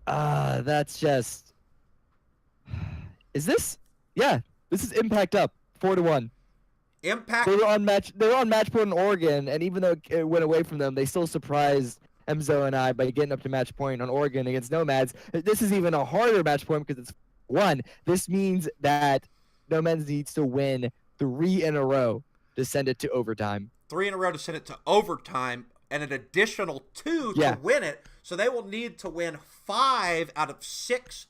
That's just. Is this? Yeah, this is Impact up 4-1. Impact. They were on match point in Oregon, and even though it went away from them, they still surprised Emzo and I by getting up to match point on Oregon against Nomads. This is even a harder match point because it's 1. This means that Nomads needs to win 3 in a row to send it to overtime. 3 in a row to send it to overtime, and an additional 2 to win it. So they will need to win 5 out of 6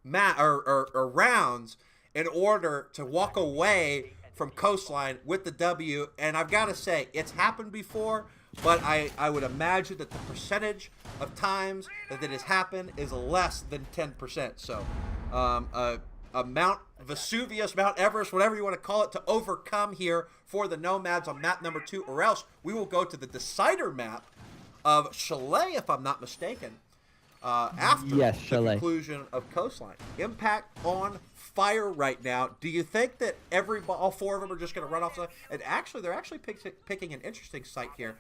rounds in order to walk away from Coastline with the W. And I've got to say, it's happened before, but I would imagine that the percentage of times that it has happened is less than 10%. So a Mount Vesuvius, Mount Everest, whatever you want to call it, to overcome here for the Nomads on map number 2, or else we will go to the decider map of Chalet, if I'm not mistaken, after the conclusion of Coastline. Impact on fire right now. Do you think that all 4 of them are just going to run off? And actually, they're actually picking an interesting site here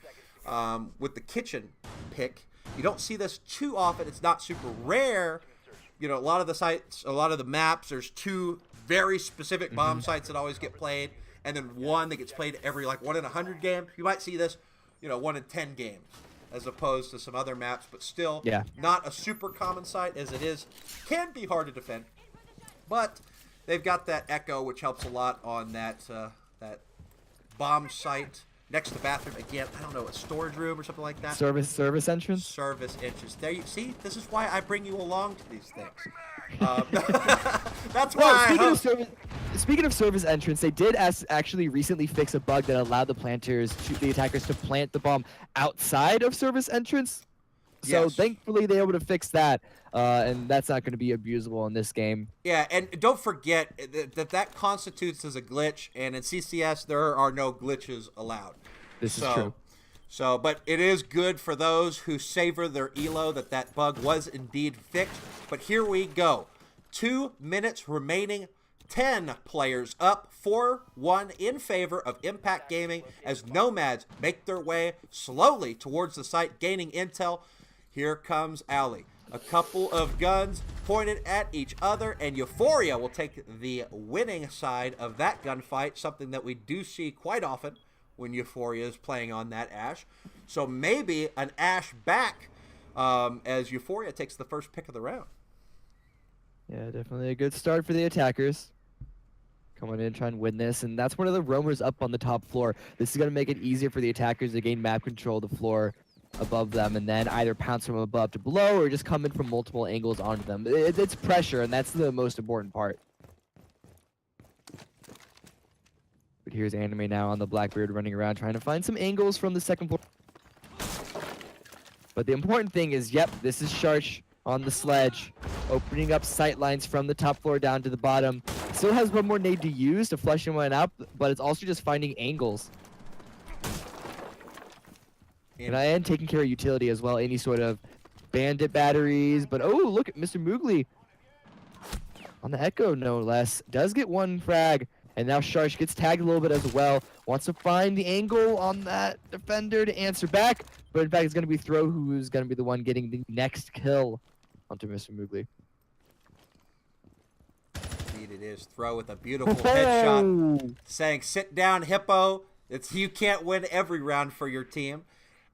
with the kitchen pick. You don't see this too often. It's not super rare. You know, a lot of the sites, a lot of the maps, there's 2 very specific bomb sites that always get played, and then 1 that gets played every, like, 1 in 100 games. You might see this, you know, 1 in 10 games, as opposed to some other maps, but still not a super common site as it is. Can be hard to defend, but they've got that echo, which helps a lot on that that bomb site next to the bathroom. Again, I don't know, a storage room or something like that. Service entrance. Service entrance. There you see. This is why I bring you along to these things. That's why. Speaking of service entrance, they did actually recently fix a bug that allowed the attackers to plant the bomb outside of service entrance. So thankfully they were able to fix that, and that's not going to be abusable in this game. Yeah, and don't forget that constitutes as a glitch, and in CCS there are no glitches allowed. This is true. So, but it is good for those who savor their elo that bug was indeed fixed. But here we go. 2 minutes remaining. 10 players up, 4-1 in favor of Impact Gaming as Nomads make their way slowly towards the site, gaining intel. Here comes Ali. A couple of guns pointed at each other, and Euphoria will take the winning side of that gunfight, something that we do see quite often when Euphoria is playing on that Ash. So maybe an Ash back as Euphoria takes the first pick of the round. Yeah, definitely a good start for the attackers. Coming in, trying to win this, and that's one of the roamers up on the top floor. This is going to make it easier for the attackers to gain map control of the floor above them, and then either pounce from above to below, or just come in from multiple angles onto them. It's pressure, and that's the most important part. But here's Anime now on the Blackbeard running around, trying to find some angles from the second floor. But the important thing is, yep, this is Sharsh on the sledge, opening up sight lines from the top floor down to the bottom. Still has one more nade to use to flush one up, but it's also just finding angles. And taking care of utility as well, any sort of bandit batteries. But oh, look at Mr. Moogly on the Echo, no less. Does get 1 frag, and now Sharsh gets tagged a little bit as well. Wants to find the angle on that defender to answer back, but in fact it's going to be Throw who's going to be the one getting the next kill onto Mr. Moogly. It is Throw with a beautiful headshot, saying, "Sit down, Hippo. You can't win every round for your team."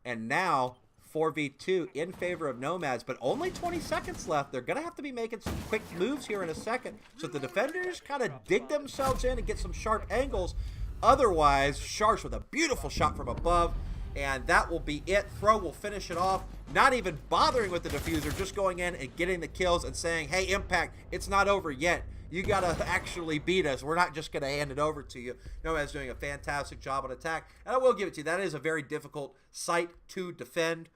And now 4v2 in favor of Nomads, but only 20 seconds left. They're gonna have to be making some quick moves here in a second, so the defenders kind of dig themselves in and get some sharp angles. Otherwise, Sharsh with a beautiful shot from above, and that will be it. Throw will finish it off, not even bothering with the diffuser, just going in and getting the kills and saying, "Hey, Impact, it's not over yet. You got to actually beat us. We're not just going to hand it over to you." Nomad's doing a fantastic job on attack. And I will give it to you. That is a very difficult site to defend.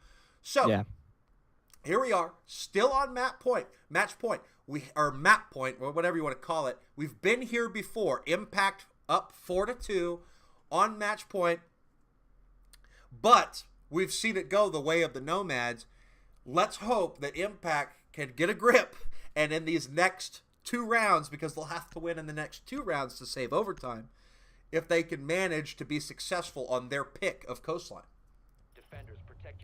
So, here we are, still on match point. Map point, or whatever you want to call it. We've been here before. Impact up 4-2 on match point. But we've seen it go the way of the Nomads. Let's hope that Impact can get a grip. And in these next 2 rounds, because they'll have to win in the next 2 rounds to save overtime, if they can manage to be successful on their pick of Coastline.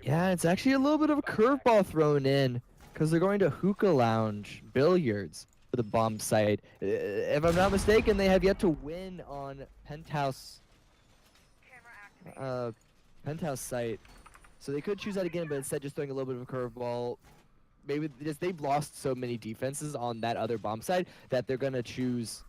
Yeah, it's actually a little bit of a curveball thrown in, because they're going to Hookah Lounge Billiards for the bomb site. If I'm not mistaken, they have yet to win on Penthouse site. So they could choose that again, but instead just throwing a little bit of a curveball. Maybe just they've lost so many defenses on that other bomb side that they're going to choose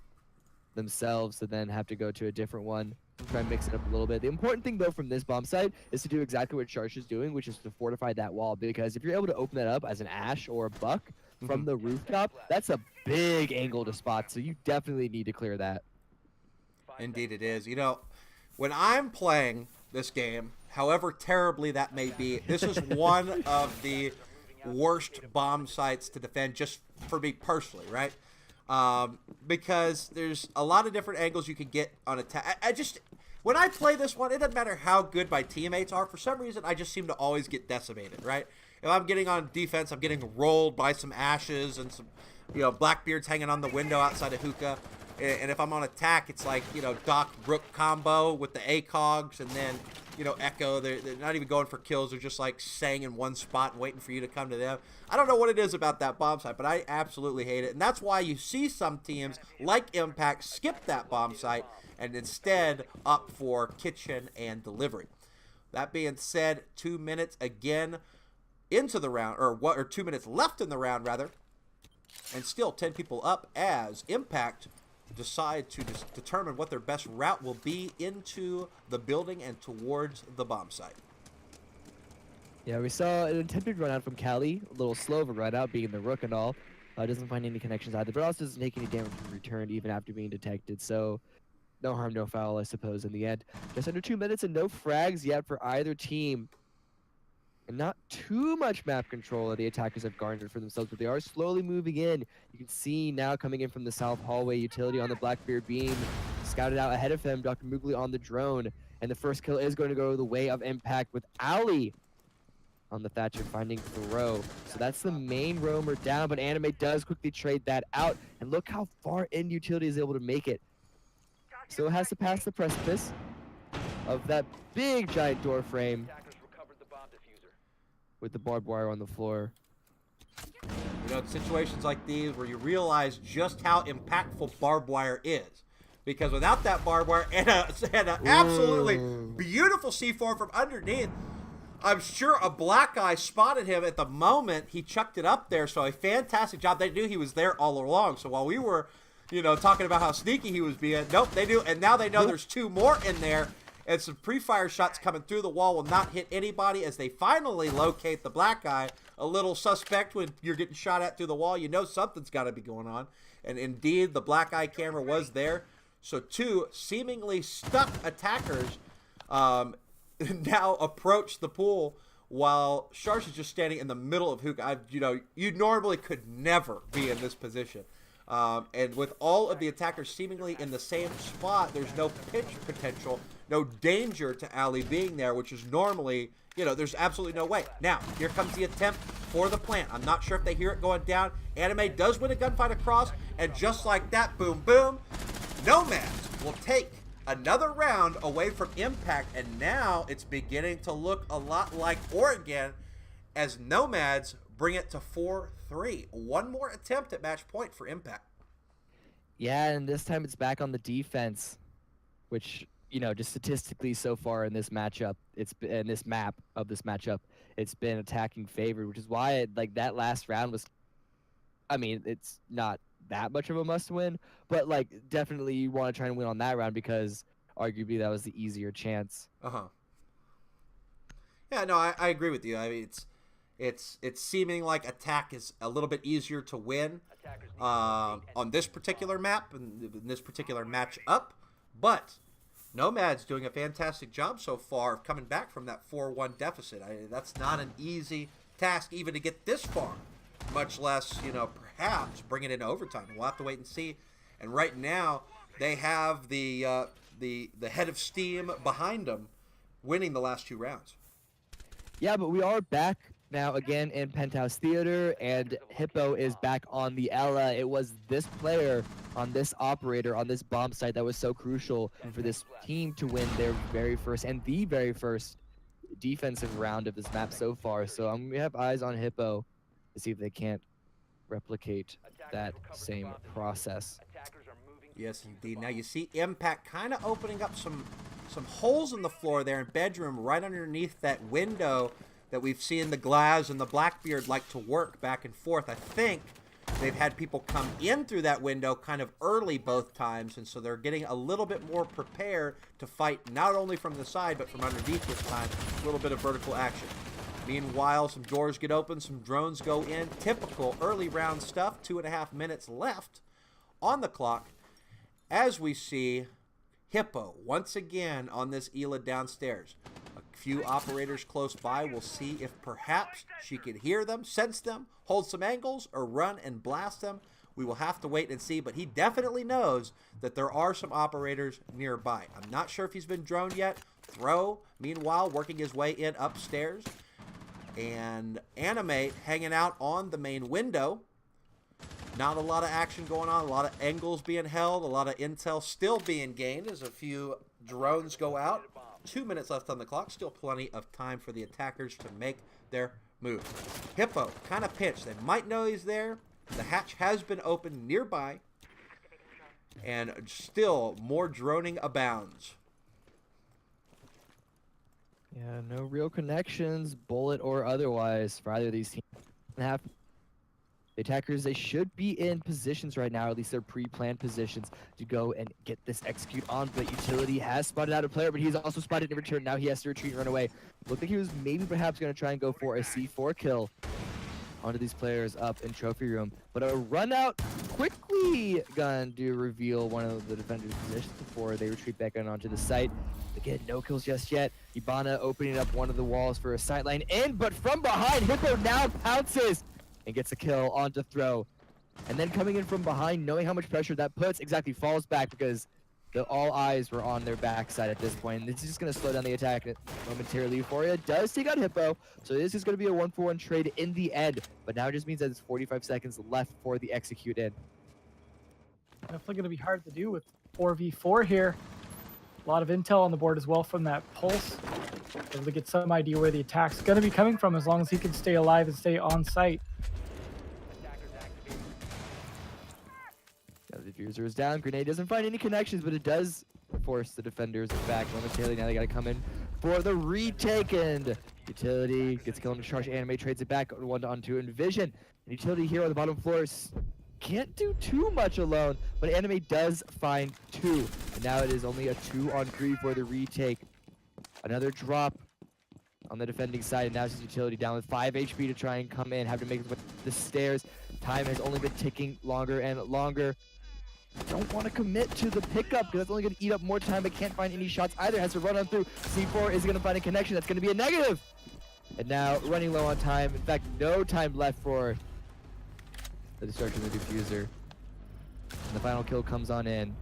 themselves to then have to go to a different one, try and mix it up a little bit. The important thing, though, from this bomb side is to do exactly what Sharsh is doing, which is to fortify that wall, because if you're able to open that up as an Ash or a Buck from the rooftop, that's a big angle to spot, so you definitely need to clear that. Indeed it is. You know, when I'm playing this game, however terribly that may be, this is one of the worst bomb sites to defend, just for me personally, right? Because there's a lot of different angles you can get on attack. When I play this one, it doesn't matter how good my teammates are. For some reason, I just seem to always get decimated, right? If I'm getting on defense, I'm getting rolled by some Ashes and some you know, Blackbeard's hanging on the window outside of Hookah. And if I'm on attack, it's like, you know, Doc Rook combo with the ACOGs and then, you know, Echo. They're not even going for kills. They're just like staying in one spot and waiting for you to come to them. I don't know what it is about that bomb site, but I absolutely hate it. And that's why you see some teams like Impact skip that bomb site and instead opt for kitchen and delivery. That being said, 2 minutes again into the round, or 2 minutes left in the round, rather. And still 10 people up as Impact decide to determine what their best route will be into the building and towards the bomb site. Yeah, we saw an attempted run out from Cali, a little slow of a run out, being the Rook and all. Doesn't find any connections either, but also doesn't take any damage in return even after being detected. So no harm, no foul, I suppose, in the end. Just under 2 minutes and no frags yet for either team. And not too much map control that the attackers have garnered for themselves, but they are slowly moving in. You can see now coming in from the south hallway, utility on the Blackbeard beam, scouted out ahead of him, Dr. Moogly on the drone, and the first kill is going to go the way of Impact with Ali on the Thatcher finding Thoreau. So that's the main roamer down, but Anime does quickly trade that out, and look how far in utility is able to make it. So it has to pass the precipice of that big giant door frame with the barbed wire on the floor. You know, it's situations like these where you realize just how impactful barbed wire is. Because without that barbed wire and an absolutely beautiful C4 from underneath, I'm sure a black eye spotted him at the moment he chucked it up there. So a fantastic job. They knew he was there all along. So while we were, you know, talking about how sneaky he was being, nope, they knew. And now they know there's two more in there. And some pre-fire shots coming through the wall will not hit anybody as they finally locate the black eye. A little suspect when you're getting shot at through the wall. You know something's got to be going on. And indeed, the black eye camera was there. So two seemingly stuck attackers now approach the pool while Sharsh is just standing in the middle of Hookah. You know, you normally could never be in this position. And with all of the attackers seemingly in the same spot, there's no pitch potential, no danger to Ali being there, which is normally, you know, there's absolutely no way. Now, here comes the attempt for the plant. I'm not sure if they hear it going down. Anime does win a gunfight across, and just like that, boom, boom, Nomads will take another round away from Impact, and now it's beginning to look a lot like Oregon as Nomads bring it to 4-3. One more attempt at match point for Impact. Yeah, and this time it's back on the defense, which, you know, just statistically so far in this matchup, it's been in this map of this matchup, it's been attacking favored, which is why like that last round was, I mean, it's not that much of a must win, but like definitely you want to try and win on that round because arguably that was the easier chance. Yeah, no, I agree with you. I mean, it's seeming like attack is a little bit easier to win on this particular map and in this particular matchup, but Nomad's doing a fantastic job so far of coming back from that 4-1 deficit. That's not an easy task even to get this far, much less, you know, perhaps bring it into overtime. We'll have to wait and see. And right now they have the head of steam behind them winning the last two rounds. Yeah, but we are back now again in Penthouse Theater, and Hippo is back on the Ella. It was this player on this operator on this bomb site that was so crucial for this team to win their very first and the very first defensive round of this map so far. So we have eyes on Hippo to see if they can't replicate that same process. Yes, indeed. Now you see Impact kind of opening up some holes in the floor there in bedroom right underneath that window that we've seen the Glaz and the Blackbeard like to work back and forth. I think they've had people come in through that window kind of early both times, and so they're getting a little bit more prepared to fight not only from the side but from underneath this time. A little bit of vertical action. Meanwhile, some doors get open, some drones go in. Typical early round stuff. 2.5 minutes left on the clock as we see Hippo once again on this Ela downstairs. A few operators close by. We'll see if perhaps she could hear them, sense them, hold some angles, or run and blast them. We will have to wait and see, but he definitely knows that there are some operators nearby. I'm not sure if he's been droned yet. Throw, meanwhile, working his way in upstairs. And Animate hanging out on the main window. Not a lot of action going on, a lot of angles being held, a lot of intel still being gained as a few drones go out. 2 minutes left on the clock, still plenty of time for the attackers to make their move. Hippo, kind of pinched. They might know he's there. The hatch has been opened nearby. And still more droning abounds. Yeah, no real connections, bullet or otherwise, for either of these teams. The attackers, they should be in positions right now, at least they're pre-planned positions, to go and get this execute on. But Utility has spotted out a player, but he's also spotted in return. Now he has to retreat and run away. Looked like he was maybe perhaps going to try and go for a C4 kill onto these players up in trophy room. But a run out quickly going to reveal one of the defenders' positions before they retreat back on onto the site. Again, no kills just yet. Ibana opening up one of the walls for a sightline in, but from behind, Hippo now pounces and gets a kill onto throw. And then coming in from behind, knowing how much pressure that puts, exactly falls back because all eyes were on their backside at this point. And this is just going to slow down the attack momentarily. Euphoria does take out Hippo, so this is going to be a 1-for-1 trade in the end. But now it just means that it's 45 seconds left for the execute in. Definitely going to be hard to do with 4v4 here. A lot of intel on the board as well from that pulse. Able to get some idea where the attack's going to be coming from as long as he can stay alive and stay on site. The diffuser is down. Grenade doesn't find any connections, but it does force the defenders back momentarily. Now they got to come in for the retake, and Utility gets killed in charge. Anime trades it back 1-on-2 in Vision. And Utility here on the bottom floor can't do too much alone, but Anime does find 2. And now it is only a 2-on-3 for the retake. Another drop on the defending side, and now it's Utility down with 5 HP to try and come in, have to make it with the stairs. Time has only been ticking longer and longer. Don't want to commit to the pickup because that's only going to eat up more time, but can't find any shots either. Has to run on through. C4 is going to find a connection. That's going to be a negative. And now running low on time. In fact, no time left for the destruction of the diffuser. And the final kill comes on in.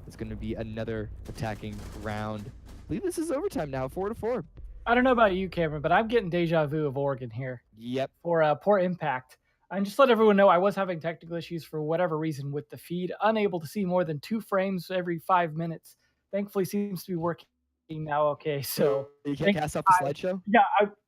It's going to be another attacking round. I believe this is overtime now, 4-4. I don't know about you, Cameron, but I'm getting deja vu of Oregon here. Yep. For poor impact. And just let everyone know, I was having technical issues for whatever reason with the feed, unable to see more than 2 frames every 5 minutes. Thankfully, seems to be working now. Okay, so you can't cast off the slideshow. Yeah,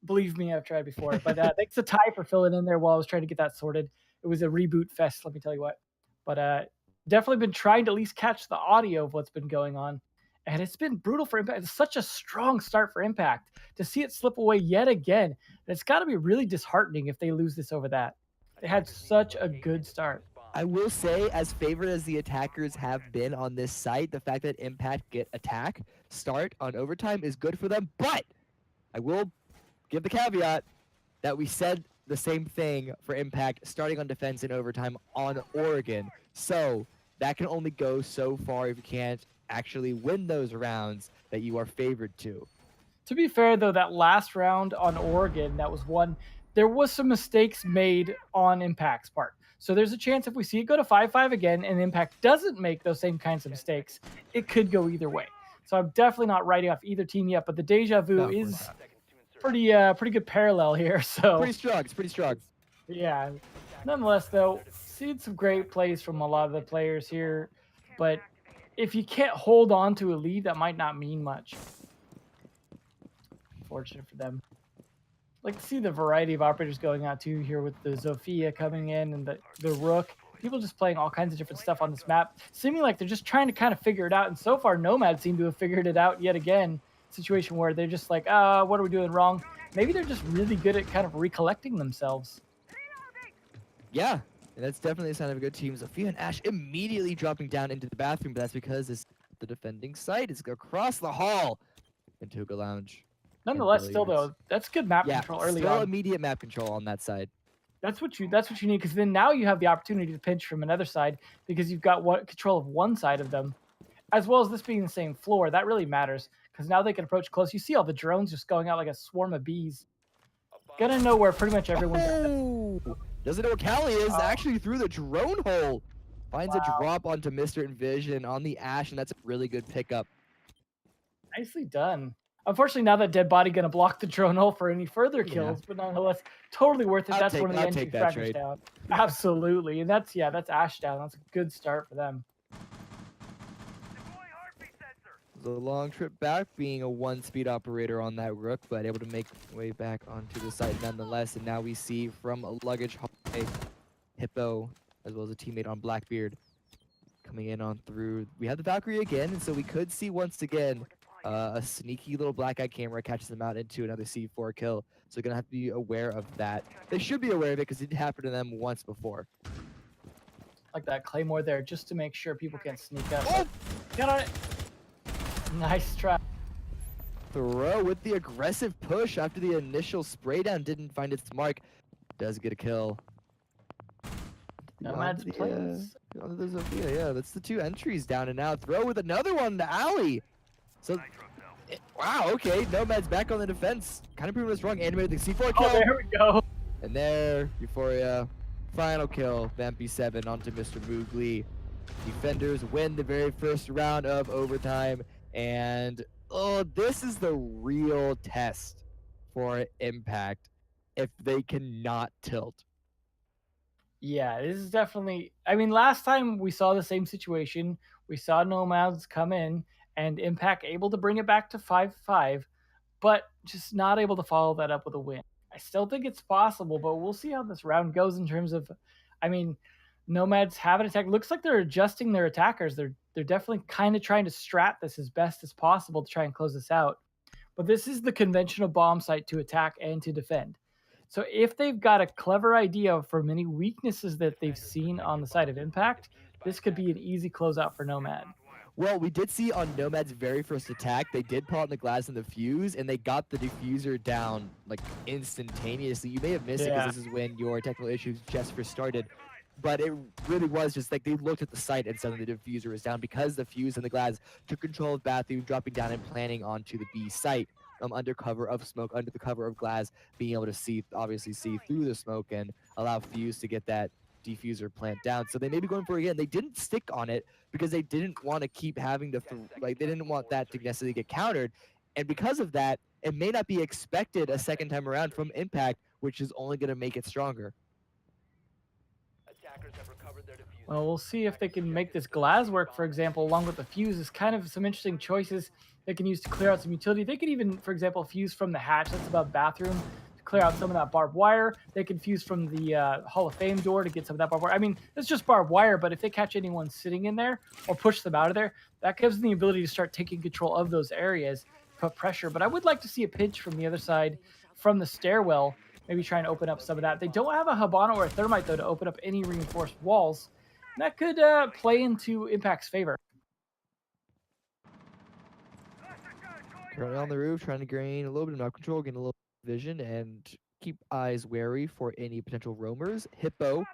believe me, I've tried before. But thanks to Ty for filling in there while I was trying to get that sorted. It was a reboot fest, let me tell you what. But definitely been trying to at least catch the audio of what's been going on. And it's been brutal for Impact. It's such a strong start for Impact. To see it slip away yet again, it's got to be really disheartening if they lose this over that. They had such a good start. I will say, as favored as the attackers have been on this site, the fact that Impact get attack start on overtime is good for them. But I will give the caveat that we said the same thing for Impact starting on defense in overtime on Oregon. So that can only go so far if you can't actually win those rounds that you are favored to. To be fair, though, that last round on Oregon, that was one, there was some mistakes made on Impact's part. So there's a chance if we see it go to 5-5 again and Impact doesn't make those same kinds of mistakes, it could go either way. So I'm definitely not writing off either team yet, but the deja vu is pretty good parallel here. So pretty strong. It's pretty strong. Yeah. Nonetheless, though, seen some great plays from a lot of the players here, but if you can't hold on to a lead, that might not mean much. Fortunate for them. Like to see the variety of operators going out too here with the Zofia coming in and the Rook. People just playing all kinds of different stuff on this map, seeming like they're just trying to kind of figure it out. And so far, Nomads seem to have figured it out yet again. Situation where they're just like, what are we doing wrong? Maybe they're just really good at kind of recollecting themselves. Yeah, and that's definitely a sign of a good team. Zofia and Ash immediately dropping down into the bathroom, but that's because it's the defending site. It's across the hall into Hookah Lounge. Nonetheless, still though, that's good map control early on. Still immediate map control on that side. That's what you need, because then now you have the opportunity to pinch from another side because you've got control of one side of them, as well as this being the same floor. That really matters because now they can approach close. You see all the drones just going out like a swarm of bees. Gonna know where pretty much everyone's at. Doesn't know where Callie is. Actually through the drone hole. Finds a drop onto Mr. Envision on the Ash, and that's a really good pickup. Nicely done. Unfortunately, now that dead body gonna block the drone hole for any further Yeah. kills, but nonetheless, totally worth it. I'll That's take- one of the I'll entry take that fragments trade. down. Absolutely, and that's Ash down. That's a good start for them. The long trip back, being a 1-speed operator on that Rook, but able to make way back onto the site nonetheless. And now we see from a luggage hallway, Hippo, as well as a teammate on Blackbeard, coming in on through. We have the Valkyrie again, and so we could see once again a sneaky little black eye camera catches them out into another C4 kill. So gonna have to be aware of that. They should be aware of it because it did happen to them once before. Like that Claymore there, just to make sure people can't sneak up. Oh! Get on it. Nice try. Throw with the aggressive push after the initial spray down didn't find its mark. Does get a kill. Nomads Onto the, plays. onto the Zofia, yeah, that's the 2 entries down and now. Throw with another one to Alley. So, wow, okay, Nomads back on the defense. Kind of proving us wrong. Animated the C4 kill. Oh, there we go. And there, Euphoria, final kill, Vampy 7 onto Mr. Moogly. Defenders win the very first round of overtime, and oh, this is the real test for Impact if they cannot tilt. Yeah, this is definitely. I mean, last time we saw the same situation. We saw Nomads come in and Impact able to bring it back to 5-5, but just not able to follow that up with a win. I still think it's possible, but we'll see how this round goes in terms of. I mean, Nomads have an attack. Looks like they're adjusting their attackers. They're definitely kind of trying to strat this as best as possible to try and close this out. But this is the conventional bomb site to attack and to defend. So if they've got a clever idea for many weaknesses that they've seen on the side of Impact, this could be an easy closeout for Nomad. Well, we did see on Nomad's very first attack, they did pull out the glass and the fuse, and they got the diffuser down like instantaneously. You may have missed it because this is when your technical issues just first started. But it really was just like they looked at the site and suddenly the diffuser was down because the fuse and the glass took control of bathroom, dropping down and planning onto the B site. Under cover of smoke, under the cover of glass, being able to obviously see through the smoke and allow fuse to get that diffuser plant down. So they may be going for it again. They didn't stick on it because they didn't want to keep having to, they didn't want that to necessarily get countered. And because of that, it may not be expected a second time around from Impact, which is only going to make it stronger. Well, we'll see if they can make this glass work, for example, along with the fuse. Is kind of some interesting choices they can use to clear out some utility. They could even, for example, fuse from the hatch that's above bathroom to clear out some of that barbed wire. They can fuse from the Hall of Fame door to get some of that barbed wire. I mean, it's just barbed wire, but if they catch anyone sitting in there or push them out of there, that gives them the ability to start taking control of those areas, put pressure. But I would like to see a pinch from the other side from the stairwell, maybe try and open up some of that. They don't have a Habana or a Thermite, though, to open up any reinforced walls. And that could play into Impact's favor. Currently on the roof, trying to gain a little bit of map control, gain a little vision, and keep eyes wary for any potential roamers. Hippo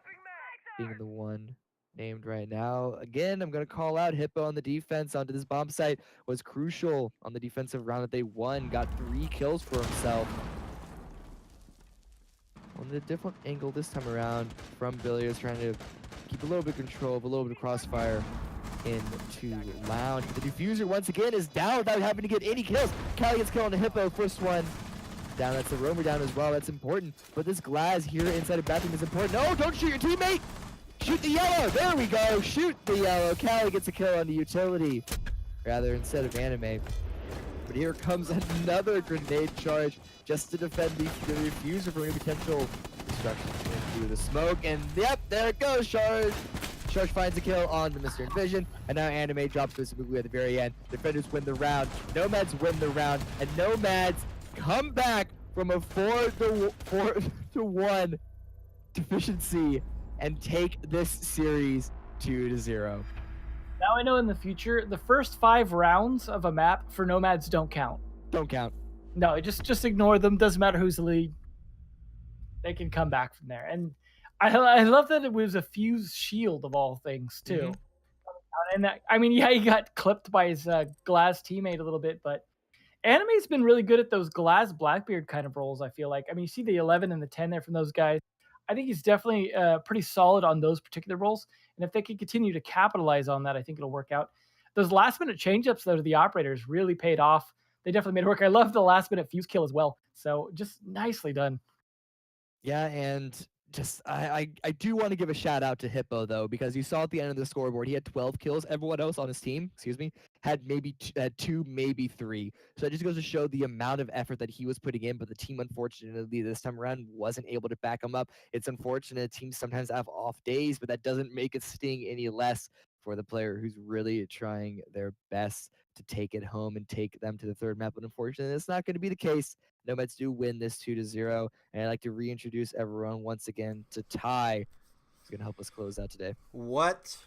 being the one named right now. Again, I'm going to call out Hippo on the defense onto this bomb site. Was crucial on the defensive round that they won. Got 3 kills for himself. On a different angle this time around from Billiards, trying to keep a little bit of control of a little bit of crossfire into Lounge. But the diffuser once again is down without having to get any kills. Cali gets killed on the Hippo, first one down. That's the roamer down as well. That's important. But this glass here inside of bathroom is important. No, don't shoot your teammate. Shoot the yellow. There we go. Shoot the yellow. Cali gets a kill on the utility, rather instead of anime. But here comes another grenade charge just to defend the diffuser from any potential destruction into the smoke. And yep, there it goes, Charge. Charge finds a kill on the Mr. Envision, and now Anime drops this movie at the very end. Defenders win the round, Nomads win the round, and Nomads come back from a 4-1 deficiency and take this series 2-0. Now I know in the future, the first 5 rounds of a map for Nomads don't count. Don't count. No, just ignore them. Doesn't matter who's the lead. They can come back from there. And I love that it was a fuse shield of all things too. And that, I mean, yeah, he got clipped by his Glass teammate a little bit, but Anime's been really good at those Glass Blackbeard kind of roles, I feel like. I mean, you see the 11 and the 10 there from those guys. I think he's definitely pretty solid on those particular roles. And if they can continue to capitalize on that, I think it'll work out. Those last-minute change-ups, though, to the operators really paid off they definitely made it work. I love the last minute fuse kill as well. So just nicely done. Yeah, and just I do want to give a shout out to Hippo though, because you saw at the end of the scoreboard he had 12 kills. Everyone else on his team, excuse me, had maybe had 2, maybe 3. So it just goes to show the amount of effort that he was putting in. But the team, unfortunately, this time around wasn't able to back him up. It's unfortunate. Teams sometimes have off days, but that doesn't make it sting any less for the player who's really trying their best to take it home and take them to the third map. But unfortunately, it's not going to be the case. Nomads do win this 2-0, and I'd like to reintroduce everyone once again to Ty, who's going to help us close out today. What